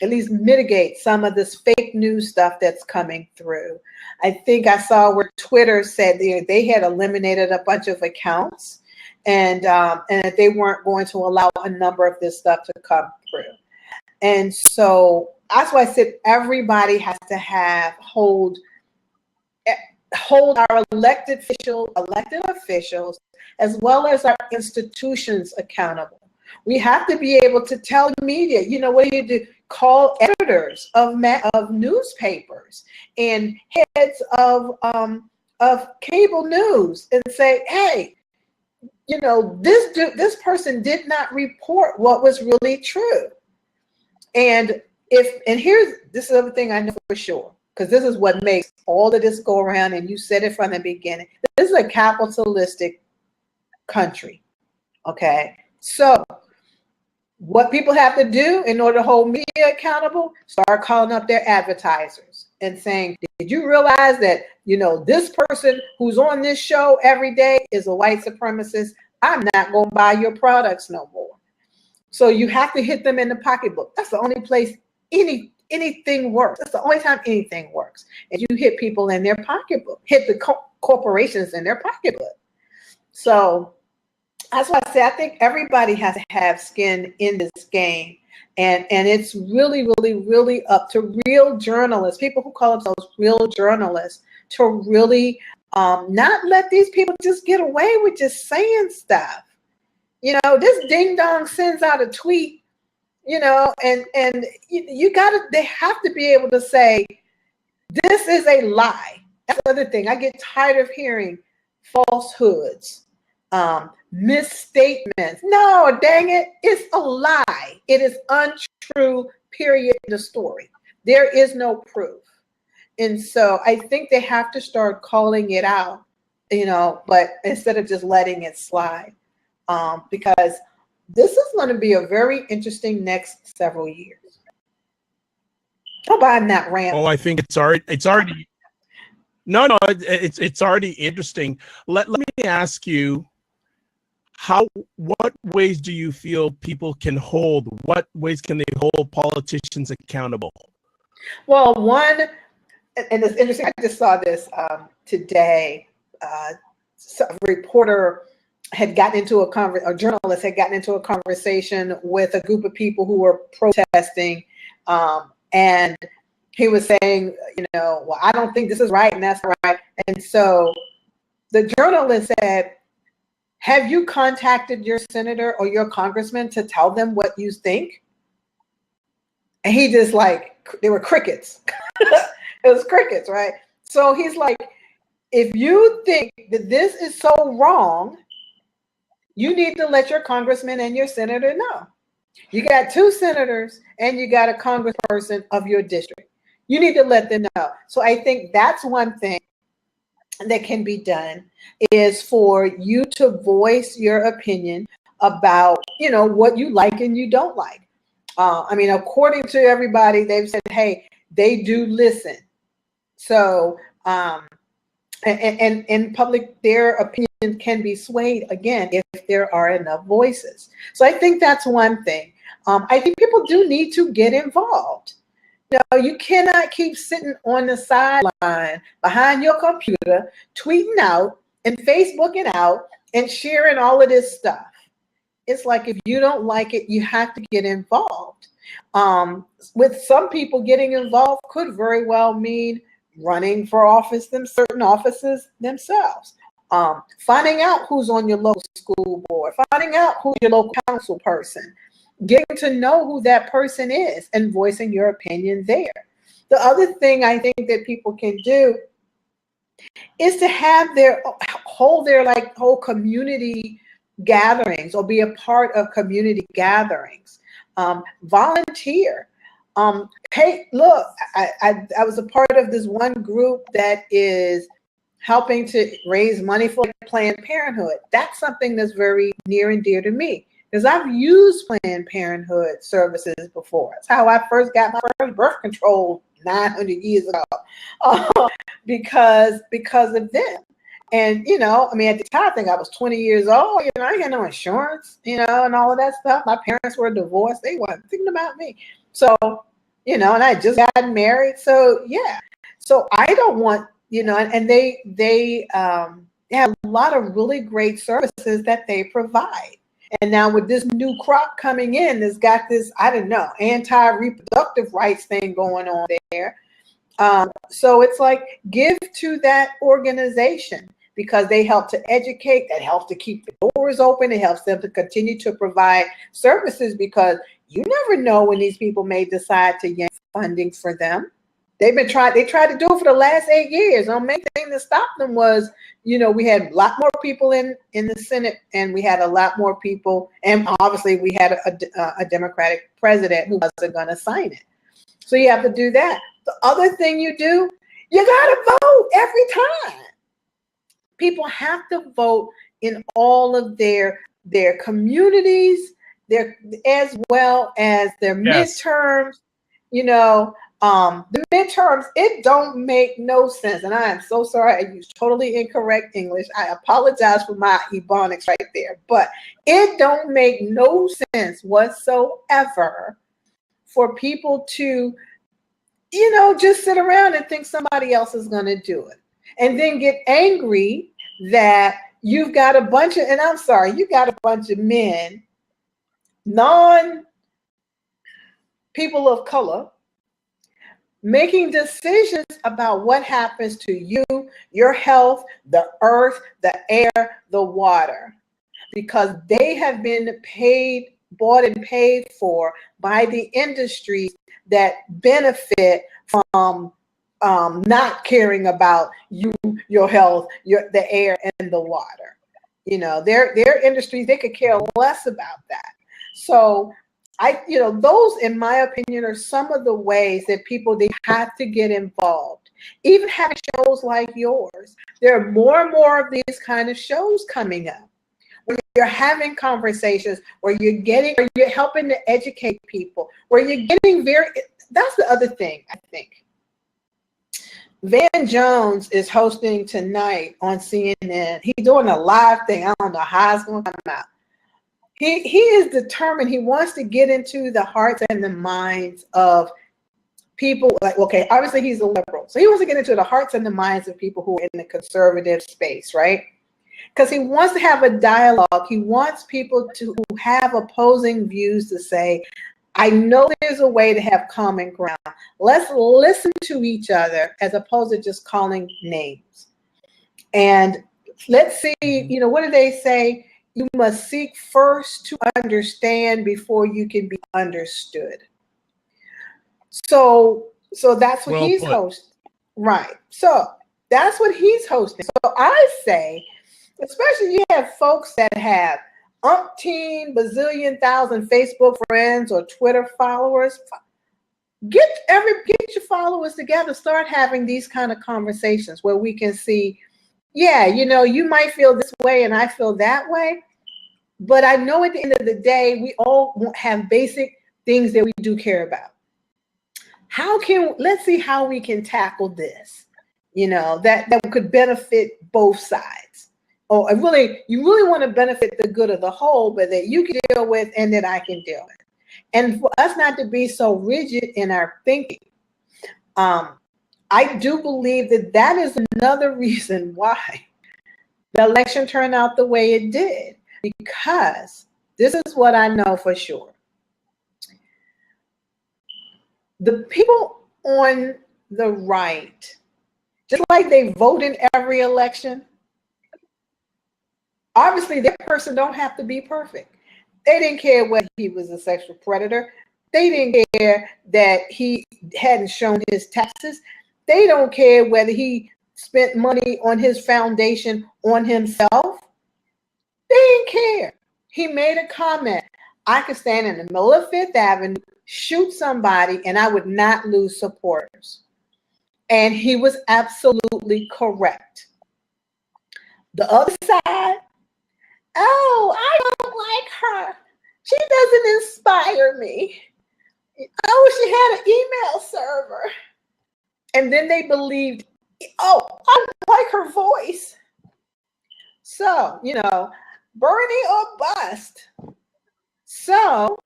at least mitigate some of this fake news stuff that's coming through. I think I saw where Twitter said they had eliminated a bunch of accounts, and they weren't going to allow a number of this stuff to come through. And so that's why I said everybody has to hold our elected officials as well as our institutions accountable. We have to be able to tell the media, what do you do? Call editors of newspapers and heads of cable news and say, hey, this person did not report what was really true. And this is the other thing I know for sure, because this is what makes all of this go around, and you said it from the beginning. This is a capitalistic country, okay? So what people have to do in order to hold media accountable, start calling up their advertisers and saying, did you realize that, this person who's on this show every day is a white supremacist? I'm not going to buy your products no more. So you have to hit them in the pocketbook. That's the only place anything works. That's the only time anything works. And you hit people in their pocketbook, hit the corporations in their pocketbook. So that's why I say I think everybody has to have skin in this game. And it's really, really, really up to real journalists, people who call themselves real journalists, to really not let these people just get away with just saying stuff. This ding dong sends out a tweet, and they have to be able to say, this is a lie. That's the other thing. I get tired of hearing falsehoods, misstatements. No, dang it. It's a lie. It is untrue, period, in the story. There is no proof. And so I think they have to start calling it out, but instead of just letting it slide, because this is going to be a very interesting next several years. Hope I'm not rambling. Oh, I think it's already. No, it's already interesting. Let me ask you, what ways do you feel what ways can they hold politicians accountable? Well, one, and it's interesting, I just saw this today. A reporter had gotten into a journalist had gotten into a conversation with a group of people who were protesting, and he was saying, well, I don't think this is right, and that's right. And so the journalist said, have you contacted your senator or your congressman to tell them what you think? And he just there were crickets. It was crickets, right? So he's like, if you think that this is so wrong, you need to let your congressman and your senator know. You got 2 senators and you got a congressperson of your district. You need to let them know. So I think that's one thing that can be done, is for you to voice your opinion about, what you like and you don't like. According to everybody, they've said, hey, they do listen. So, and in public, their opinion can be swayed again if there are enough voices. So I think that's one thing. I think people do need to get involved. You cannot keep sitting on the sideline behind your computer, tweeting out and Facebooking out and sharing all of this stuff. It's like, if you don't like it, you have to get involved. With some people, getting involved could very well mean running for certain offices themselves. Finding out who's on your local school board, finding out who's your local council person, getting to know who that person is and voicing your opinion there. The other thing I think that people can do is to have whole community gatherings, or be a part of community gatherings. Volunteer. Hey, look, I was a part of this one group that is helping to raise money for Planned Parenthood. That's something that's very near and dear to me, because I've used Planned Parenthood services before. It's how I first got my first birth control 900 years ago, because of them. And, at the time, I think I was 20 years old. I had no insurance, and all of that stuff. My parents were divorced. They weren't thinking about me. So, and I just got married. So, yeah. So I don't want, and they have a lot of really great services that they provide. And now with this new crop coming in, that's got this, anti-reproductive rights thing going on there. So it's like, give to that organization, because they help to educate, that helps to keep the doors open. It helps them to continue to provide services, because you never know when these people may decide to yank funding for them. They tried to do it for the last 8 years. The main thing that stopped them was, we had a lot more people in the Senate, and we had a lot more people, and obviously we had a Democratic president who wasn't going to sign it. So you have to do that. The other thing you do, you got to vote every time. People have to vote in all of their communities, as well as their midterms. The midterms, it don't make no sense. And I am so sorry, I used totally incorrect English. I apologize for my ebonics right there, but it don't make no sense whatsoever for people to, just sit around and think somebody else is going to do it, and then get angry that you've got a bunch of, and I'm sorry, you got a bunch of men, non-people of color, making decisions about what happens to you, your health, the earth, the air, the water, because they have been bought and paid for by the industries that benefit from not caring about you, your health, the air, and the water. Their industries, they could care less about that. So those, in my opinion, are some of the ways that they have to get involved. Even having shows like yours. There are more and more of these kind of shows coming up where you're having conversations, where you're helping to educate people, where you're getting that's the other thing, I think. Van Jones is hosting tonight on CNN. He's doing a live thing. I don't know how it's going to come out. He is determined. He wants to get into the hearts and the minds of people. Like, okay, obviously he's a liberal, so he wants to get into the hearts and the minds of people who are in the conservative space, right? Because he wants to have a dialogue. He wants people who have opposing views to say, I know there's a way to have common ground. Let's listen to each other as opposed to just calling names. And let's see, what do they say? You must seek first to understand before you can be understood. So that's what he's hosting. Right. So that's what he's hosting. So I say, especially you have folks that have umpteen, bazillion thousand Facebook friends or Twitter followers. Get your followers together. Start having these kind of conversations where we can see, you might feel this way and I feel that way, but I know at the end of the day, we all have basic things that we do care about. Let's see how we can tackle this, that could benefit both sides. Or you really want to benefit the good of the whole, but that you can deal with and that I can deal with. And for us not to be so rigid in our thinking, I do believe that is another reason why the election turned out the way it did, because this is what I know for sure. The people on the right, just like they vote in every election, obviously that person don't have to be perfect. They didn't care whether he was a sexual predator. They didn't care that he hadn't shown his taxes. They don't care whether he spent money on his foundation on himself. They didn't care. He made a comment. I could stand in the middle of Fifth Avenue, shoot somebody, and I would not lose supporters. And he was absolutely correct. The other side, oh, I don't like her. She doesn't inspire me. Oh, she had an email server. And then they believed, oh, I don't like her voice. So, Bernie or bust. So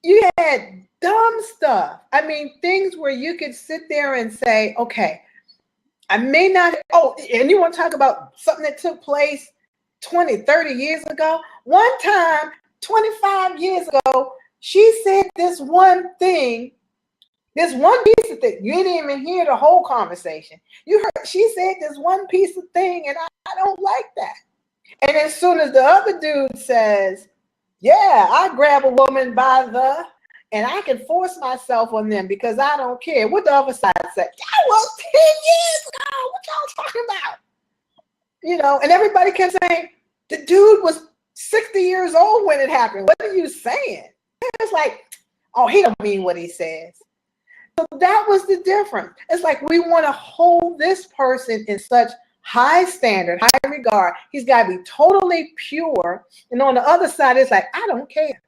you had dumb stuff. I mean, things where you could sit there and say, okay, I may not, and you want to talk about something that took place 20, 30 years ago? One time, 25 years ago, she said this one thing, this one piece of thing. You didn't even hear the whole conversation. You heard she said this one piece of thing, and I don't like that. And as soon as the other dude says, yeah, I grab a woman by and I can force myself on them because I don't care. What the other side said, that was 10 years ago. What y'all talking about? And everybody kept saying, the dude was 60 years old when it happened. What are you saying? It's like, oh, he don't mean what he says. So that was the difference. It's like we want to hold this person in such high standard, high regard. He's got to be totally pure. And on the other side, it's like, I don't care.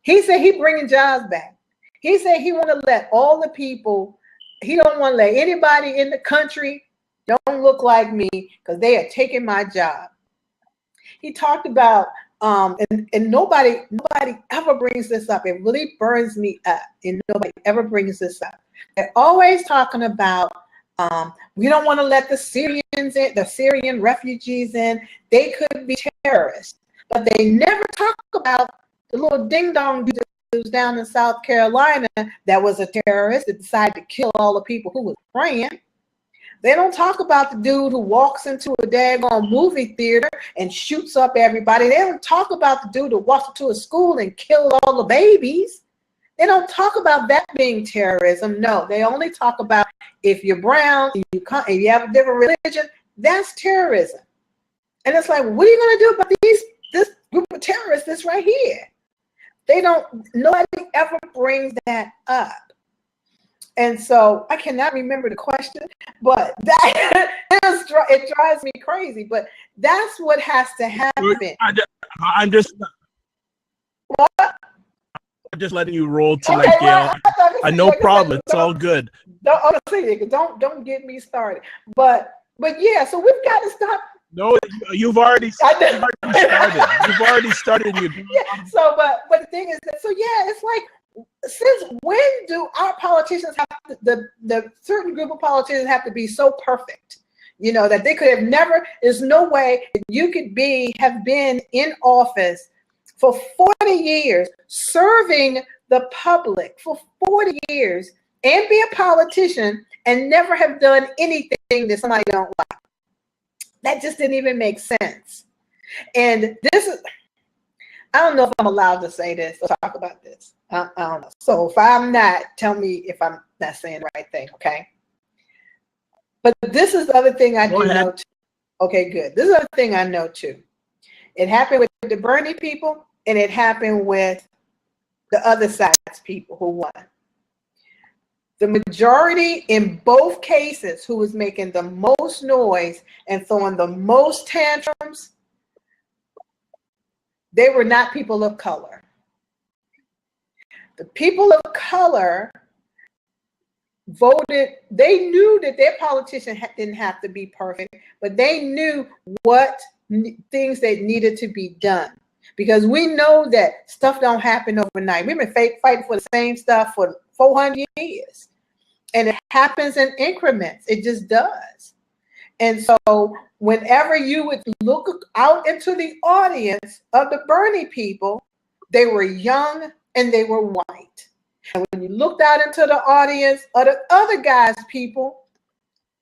He said he bringing jobs back. He said he want to let all the people, he don't want to let anybody in the country don't look like me because they are taking my job. He talked about, and nobody ever brings this up. It really burns me up, and nobody ever brings this up. They're always talking about, we don't want to let the Syrians in, the Syrian refugees in. They could be terrorists, but they never talk about the little ding dong dude that was down in South Carolina that was a terrorist that decided to kill all the people who was praying. They don't talk about the dude who walks into a daggone movie theater and shoots up everybody. They don't talk about the dude who walks into a school and killed all the babies. They don't talk about that being terrorism. No, they only talk about if you're brown, if you have a different religion, that's terrorism. And it's like, what are you going to do about this group of terrorists that's right here? Nobody ever brings that up. And so I cannot remember the question, but that it drives me crazy. But that's what has to happen. I'm just letting you roll tonight, Okay, Gail. well, No problem. It's all good. Don't get me started. But yeah, so we've got to stop. No, you've already started. You've already started. Yeah. So, but the thing is that, so yeah, it's like, since when do our politicians have to, the certain group of politicians have to be so perfect, you know, that they could have never, there's no way that you could have been in office for 40 years, serving the public for 40 years, and be a politician and never have done anything that somebody don't like. That just didn't even make sense. And this is, I don't know if I'm allowed to say this or talk about this. I don't know. So if I'm not, tell me if I'm not saying the right thing, okay? But this is the other thing I do know too. Okay, good. This is the other thing I know too. It happened with the Bernie people, and it happened with the other side's people who won. The majority in both cases who was making the most noise and throwing the most tantrums, they were not people of color. The people of color voted, they knew that their politician didn't have to be perfect, but they knew what things that needed to be done. Because we know that stuff don't happen overnight. We've been fighting for the same stuff for 400 years. And it happens in increments. It just does. And so whenever you would look out into the audience of the Bernie people, they were young and they were white. And when you looked out into the audience of the other guys' people,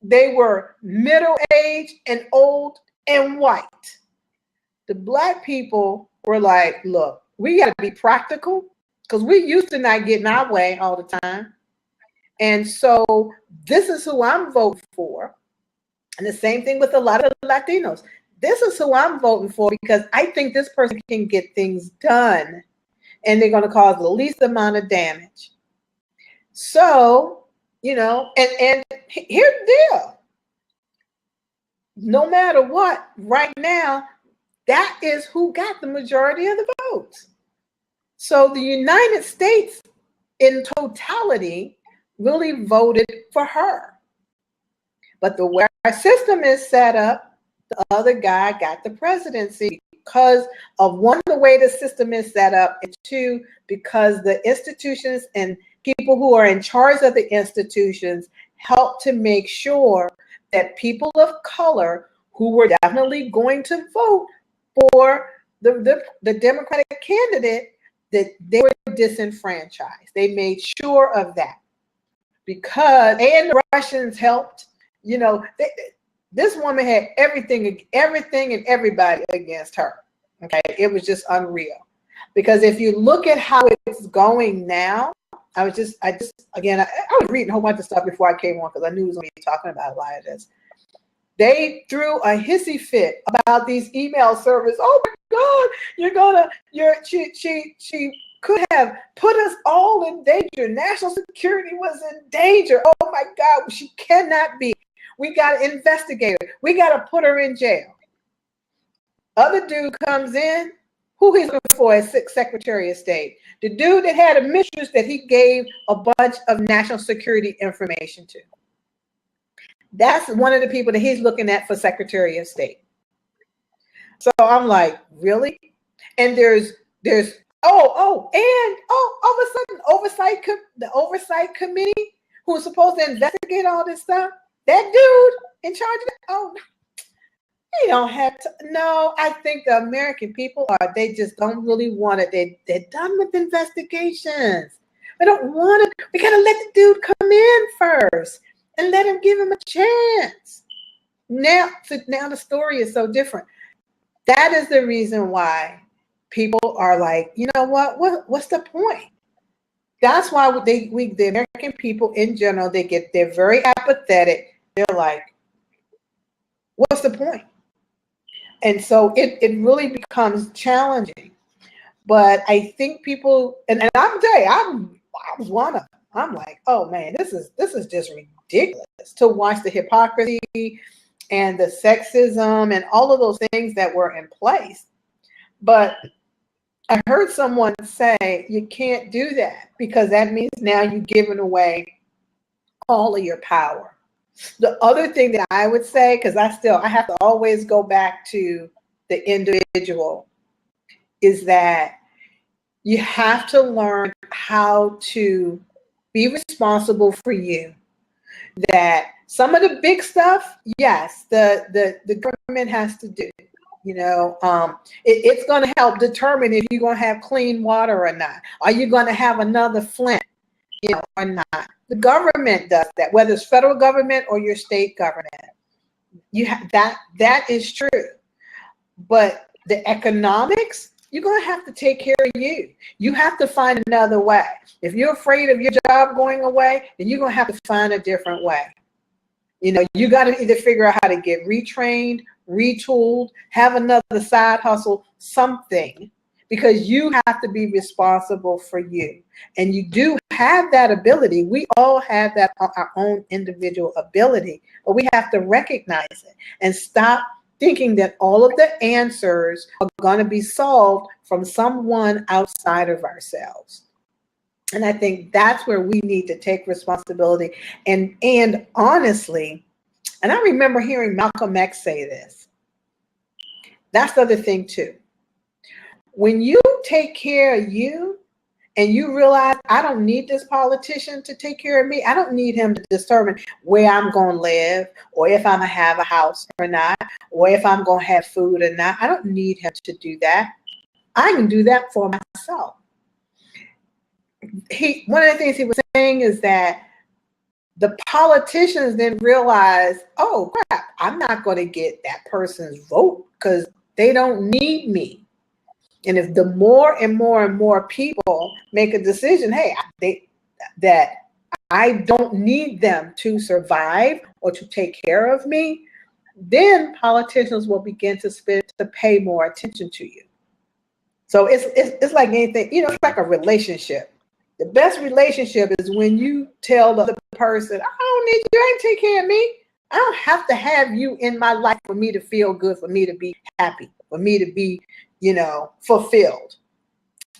they were middle-aged and old and white. The Black people were like, look, we got to be practical, because we used to not getting our way all the time. And so this is who I'm voting for. And the same thing with a lot of the Latinos. This is who I'm voting for, because I think this person can get things done and they're going to cause the least amount of damage. So, you know, and here's the deal. No matter what, right now, that is who got the majority of the votes. So the United States in totality really voted for her. But the way our system is set up, the other guy got the presidency because of, one, the way the system is set up, and two, because the institutions and people who are in charge of the institutions help to make sure that people of color who were definitely going to vote for the Democratic candidate, that they were disenfranchised. They made sure of that. Because, and the Russians helped, you know, this woman had everything and everybody against her. Okay, it was just unreal. Because if you look at how it's going now, I was reading a whole bunch of stuff before I came on, because I knew we was going to be talking about a lot of this. They threw a hissy fit about these email servers. Oh my God, she could have put us all in danger. National security was in danger. Oh my God, she cannot be. We got to investigate her. We got to put her in jail. Other dude comes in. Who he's looking for as Secretary of State? The dude that had a mistress that he gave a bunch of national security information to. That's one of the people that he's looking at for Secretary of State. So I'm like, really? And there's all of a sudden, the oversight committee who was supposed to investigate all this stuff, that dude in charge of it, oh, you don't have to. No, I think the American people they just don't really want it. They're done with investigations. They don't want it. We got to let the dude come in first and let him give him a chance. Now the story is so different. That is the reason why people are like, you know what's the point? That's why the American people in general, they're very apathetic. They're like, what's the point? And so it really becomes challenging. But I think people, and I'm telling you, I was one of them. I'm like, oh man, this is just ridiculous to watch the hypocrisy and the sexism and all of those things that were in place. But I heard someone say you can't do that because that means now you're giving away all of your power. The other thing that I would say, because I have to always go back to the individual, is that you have to learn how to be responsible for you. That some of the big stuff, yes, the government has to do. It's going to help determine if you're going to have clean water or not. Are you going to have another Flint, or not? The government does that, whether it's federal government or your state government. You have that is true. But the economics, you're going to have to take care of you. You have to find another way. If you're afraid of your job going away, then you're going to have to find a different way. You got to either figure out how to get retrained, retooled, have another side hustle, something, because you have to be responsible for you. And you do have that ability. We all have that, our own individual ability, but we have to recognize it and stop thinking that all of the answers are going to be solved from someone outside of ourselves. And I think that's where we need to take responsibility. And honestly, and I remember hearing Malcolm X say this. That's the other thing too. When you take care of you and you realize I don't need this politician to take care of me, I don't need him to determine where I'm going to live or if I'm going to have a house or not, or if I'm going to have food or not. I don't need him to do that. I can do that for myself. One of the things he was saying is that the politicians then realize, oh crap, I'm not going to get that person's vote because they don't need me. And if the more and more and more people make a decision, hey, that I don't need them to survive or to take care of me, then politicians will begin to pay more attention to you. So it's like anything, it's like a relationship. The best relationship is when you tell the other person, I don't need you, I ain't take care of me. I don't have to have you in my life for me to feel good, for me to be happy, for me to be, fulfilled.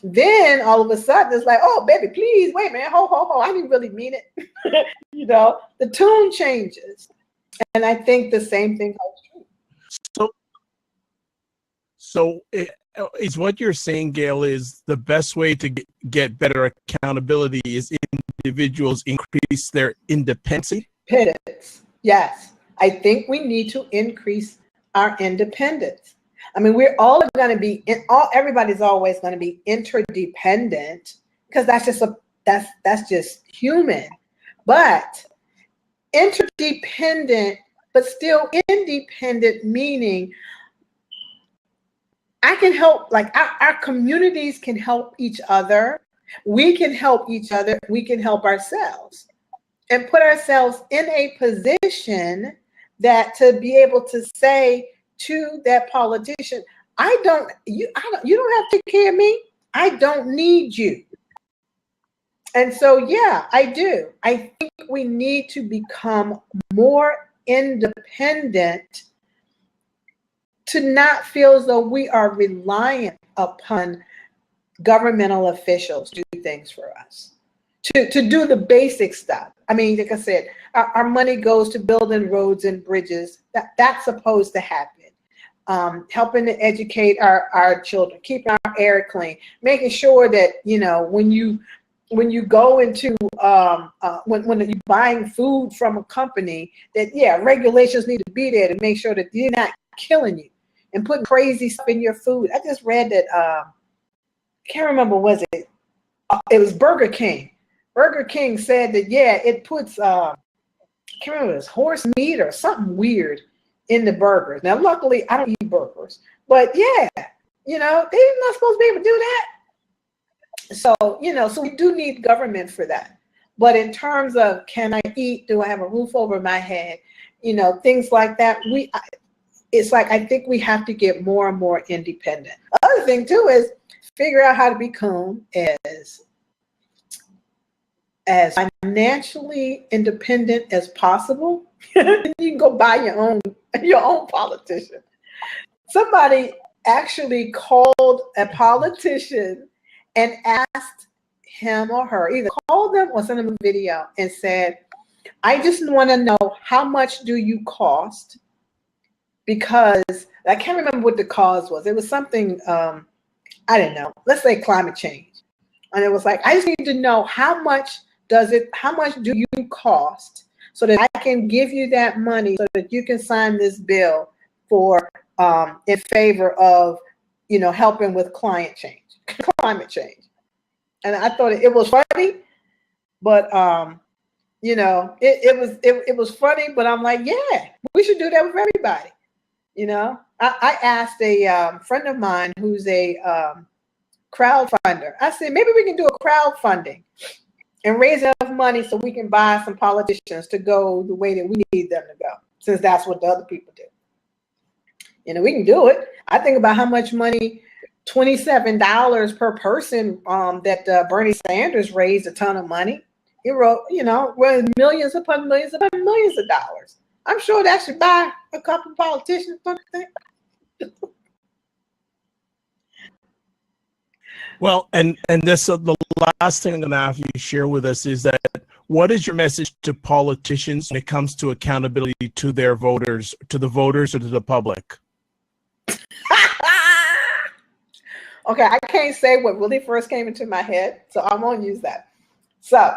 Then all of a sudden it's like, oh, baby, please, wait a minute, ho, I didn't really mean it. The tune changes. And I think the same thing holds true. So is what you're saying, Gail, is the best way to get better accountability is individuals increase their independence? Yes, I think we need to increase our independence. I mean, we're all going to be everybody's always going to be interdependent because that's just human. But interdependent, but still independent, meaning I can help, like our communities can help each other. We can help each other. We can help ourselves and put ourselves in a position that to be able to say to that politician, you don't have to take care of me. I don't need you. And so, yeah, I do. I think we need to become more independent to not feel as though we are reliant upon governmental officials to do things for us, to do the basic stuff. I mean, like I said, our money goes to building roads and bridges. That's supposed to happen. Helping to educate our children, keeping our air clean, making sure that, when you go into when you're buying food from a company, that regulations need to be there to make sure that they're not killing you and putting crazy stuff in your food. I just read that I can't remember, was it was Burger King. Burger King said that it puts I can't remember, it was horse meat or something weird in the burgers. Now luckily I don't eat burgers, but they're not supposed to be able to do that. So, so we do need government for that. But in terms of can I eat, do I have a roof over my head, things like that, it's like I think we have to get more and more independent. Other thing too is figure out how to become as as financially independent as possible, you can go buy your own politician. Somebody actually called a politician and asked him or her, either called them or sent them a video and said, I just want to know, how much do you cost? Because I can't remember what the cause was. It was something, I didn't know. Let's say climate change. And it was like, I just need to know, how much do you cost, so that I can give you that money so that you can sign this bill for in favor of, helping with climate change. And I thought it was funny, but it was funny, but I'm like, yeah, we should do that with everybody. I asked a friend of mine who's a crowdfunder. I said, maybe we can do a crowdfunding and raise enough money so we can buy some politicians to go the way that we need them to go, since that's what the other people do. We can do it. I think about how much money, $27 per person, that Bernie Sanders raised, a ton of money. He wrote, millions upon millions upon millions of dollars. I'm sure that should buy a couple politicians, don't you think? Well, and this the last thing I'm going to have you share with us is that, what is your message to politicians when it comes to accountability to their voters, to the voters, or to the public? Okay, I can't say what really first came into my head, so I won't use that. So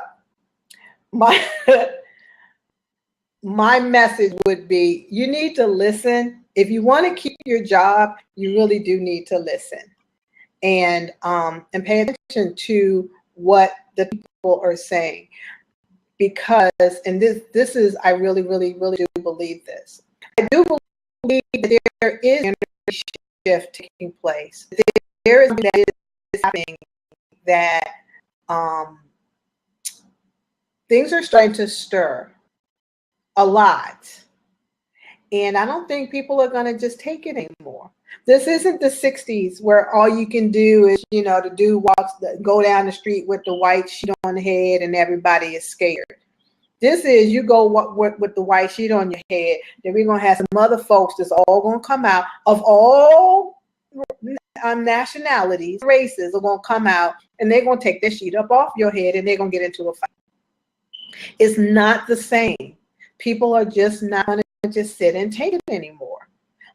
my my message would be, you need to listen. If you want to keep your job, you really do need to listen and pay attention to what the people are saying. Because, and this is, I really, really, really do believe this. I do believe that there is an energy shift taking place. There is something that is happening, that things are starting to stir a lot. And I don't think people are going to just take it anymore. This isn't the 60s where all you can do is, to do walks, go down the street with the white sheet on the head and everybody is scared. This is, you go with the white sheet on your head, then we're going to have some other folks that's all going to come out of all nationalities, races are going to come out, and they're going to take their sheet up off your head and they're going to get into a fight. It's not the same. People are just not going to just sit and take it anymore.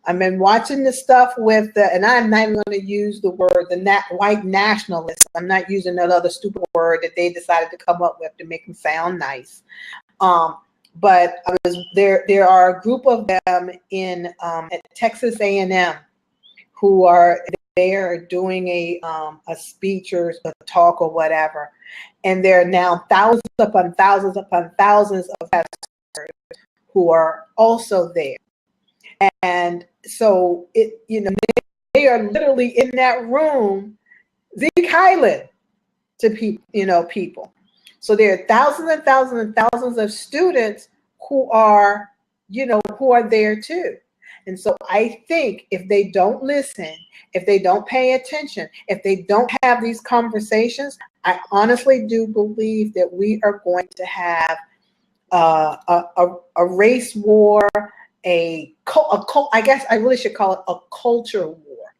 I've been watching the stuff with and I'm not even going to use the word, white nationalists. I'm not using that other stupid word that they decided to come up with to make them sound nice. But there are a group of them in at Texas A&M who are there doing a speech or a talk or whatever, and there are now thousands upon thousands upon thousands of pastors who are also there. And so they are literally in that room, Zeke Highland to people. So there are thousands and thousands and thousands of students who are there too. And so I think if they don't listen, if they don't pay attention, if they don't have these conversations, I honestly do believe that we are going to have a race war, I guess I really should call it a culture war.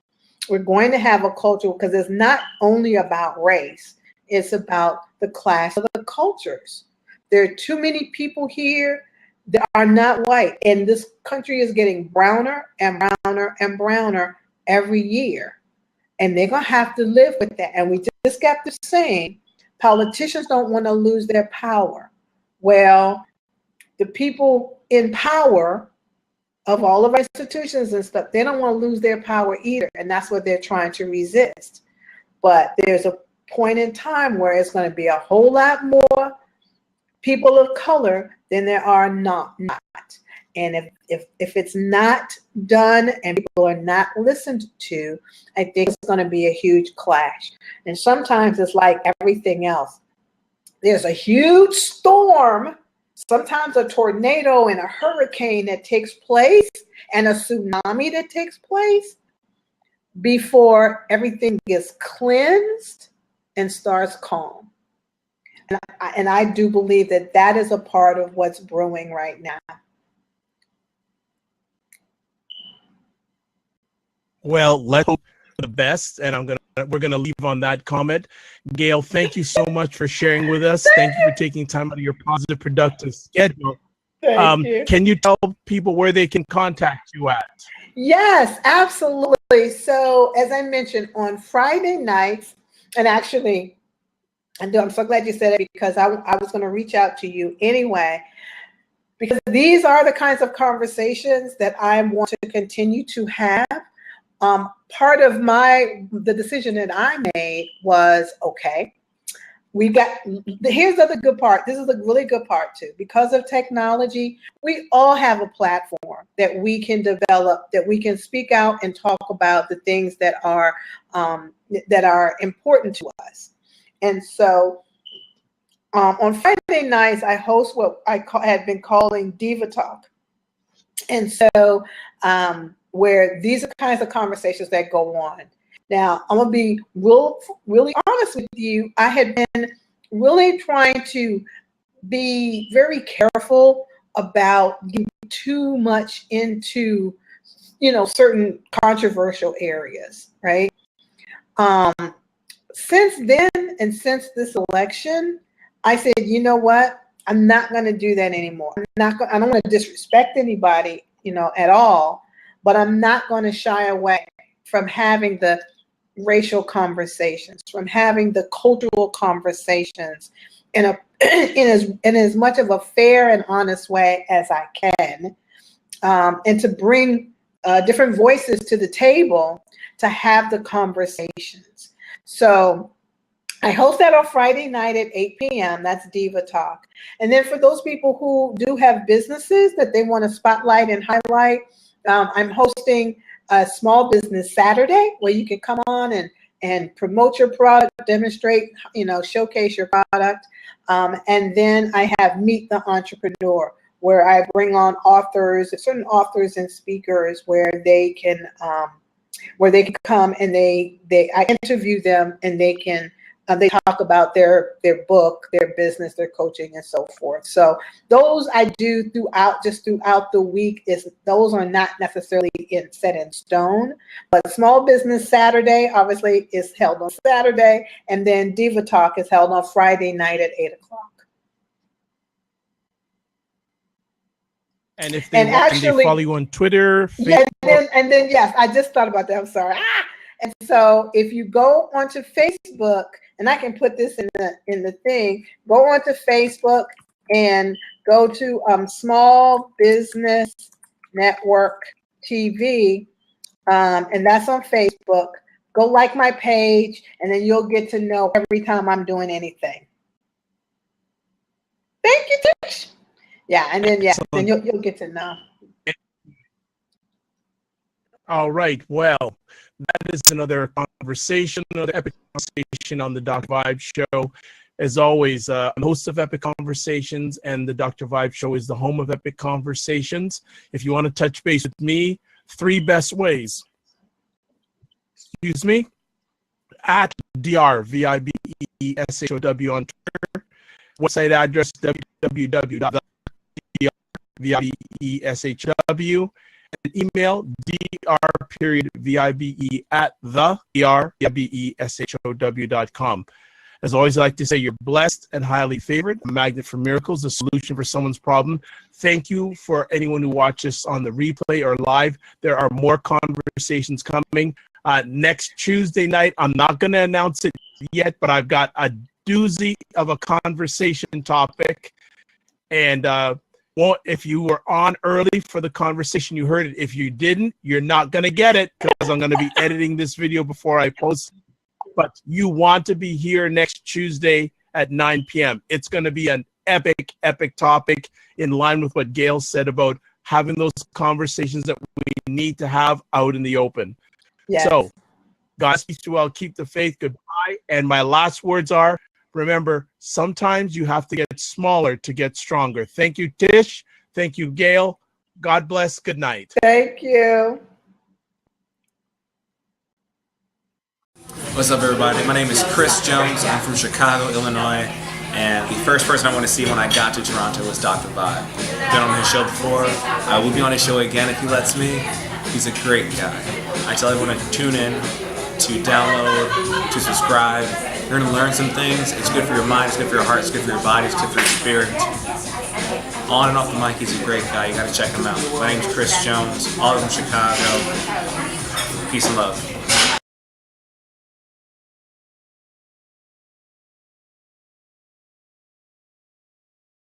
We're going to have a culture, because it's not only about race, it's about the clash of the cultures. There are too many people here that are not white, and this country is getting browner and browner and browner every year, and they're going to have to live with that. And we just got to saying, politicians don't want to lose their power. Well, the people in power of all of our institutions and stuff, they don't want to lose their power either, and that's what they're trying to resist. But there's a point in time where it's going to be a whole lot more people of color than there are not. And if it's not done and people are not listened to, I think it's going to be a huge clash. And sometimes it's like everything else. There's a huge storm, sometimes a tornado and a hurricane that takes place, and a tsunami that takes place before everything gets cleansed and starts calm. And I do believe that that is a part of what's brewing right now. Well, let's hope for the best, and we're gonna leave on that comment. Gail, thank you so much for sharing with us. Thank you for taking time out of your positive, productive schedule. Thank you. Can you tell people where they can contact you at? Yes, absolutely. So as I mentioned, on Friday nights, and actually, I'm so glad you said it, because I was going to reach out to you anyway, because these are the kinds of conversations that I want to continue to have. Part of the decision that I made was, okay, here's the other good part. This is the really good part too. Because of technology, we all have a platform that we can develop, that we can speak out and talk about the things that are important to us. And so on Friday nights, I host what I had been calling Diva Talk. And so where these are kinds of conversations that go on. Now, I'm going to be really honest with you. I had been really trying to be very careful about getting too much into, certain controversial areas, right? Since then, and since this election, I said, you know what? I'm not going to do that anymore. I don't want to disrespect anybody, at all, but I'm not going to shy away from having the racial conversations, from having the cultural conversations in as much of a fair and honest way as I can, and to bring different voices to the table to have the conversations. So I host that on Friday night at 8 p.m. That's Diva Talk. And then for those people who do have businesses that they want to spotlight and highlight, I'm hosting a Small Business Saturday where you can come on and promote your product, demonstrate, showcase your product. And then I have Meet the Entrepreneur, where I bring on certain authors and speakers where they can come and I interview them, and they talk about their book, their business, their coaching, and so forth. So those I do throughout the week. Those are not necessarily set in stone, but Small Business Saturday obviously is held on Saturday, and then Diva Talk is held on Friday night at 8 o'clock. And if they follow you on Twitter, Facebook. Yeah, and then yes, I just thought about that. I'm sorry. And so if you go onto Facebook, and I can put this in the thing, go onto Facebook and go to Small Business Network TV, and that's on Facebook. Go like my page, and then you'll get to know every time I'm doing anything. Thank you, Tish. Yeah, and then then you'll get to know. All right. Well, that is another conversation, another epic conversation on the Dr. Vibe Show. As always, I'm the host of Epic Conversations, and the Dr. Vibe Show is the home of Epic Conversations. If you want to touch base with me, 3 best ways. Excuse me. At DRVIBESHOW on Twitter. Website address www.drvibeshw. And email dr.vibe@drvibeshow.com. As always, I like to say you're blessed and highly favored, a magnet for miracles, a solution for someone's problem. Thank you for anyone who watches on the replay or live. There are more conversations coming. Next Tuesday night, I'm not going to announce it yet, but I've got a doozy of a conversation topic. And if you were on early for the conversation, you heard it. If you didn't, you're not going to get it, because I'm going to be editing this video before I post. But you want to be here next Tuesday at 9 p.m. It's going to be an epic topic, in line with what Gail said about having those conversations that we need to have out in the open. Yes. So, God speaks to well, keep the faith, goodbye. And my last words are, remember, sometimes you have to get smaller to get stronger. Thank you, Tish. Thank you, Gail. God bless. Good night. Thank you. What's up, everybody? My name is Chris Jones. I'm from Chicago, Illinois. And the first person I want to see when I got to Toronto was Dr. Vibe. Been on his show before. I will be on his show again if he lets me. He's a great guy. I tell everyone to tune in, to download, to subscribe. You're going to learn some things. It's good for your mind, it's good for your heart, it's good for your body, it's good for your spirit. On and off the mic, he's a great guy. You got to check him out. My name's Chris Jones, all from Chicago. Peace and love.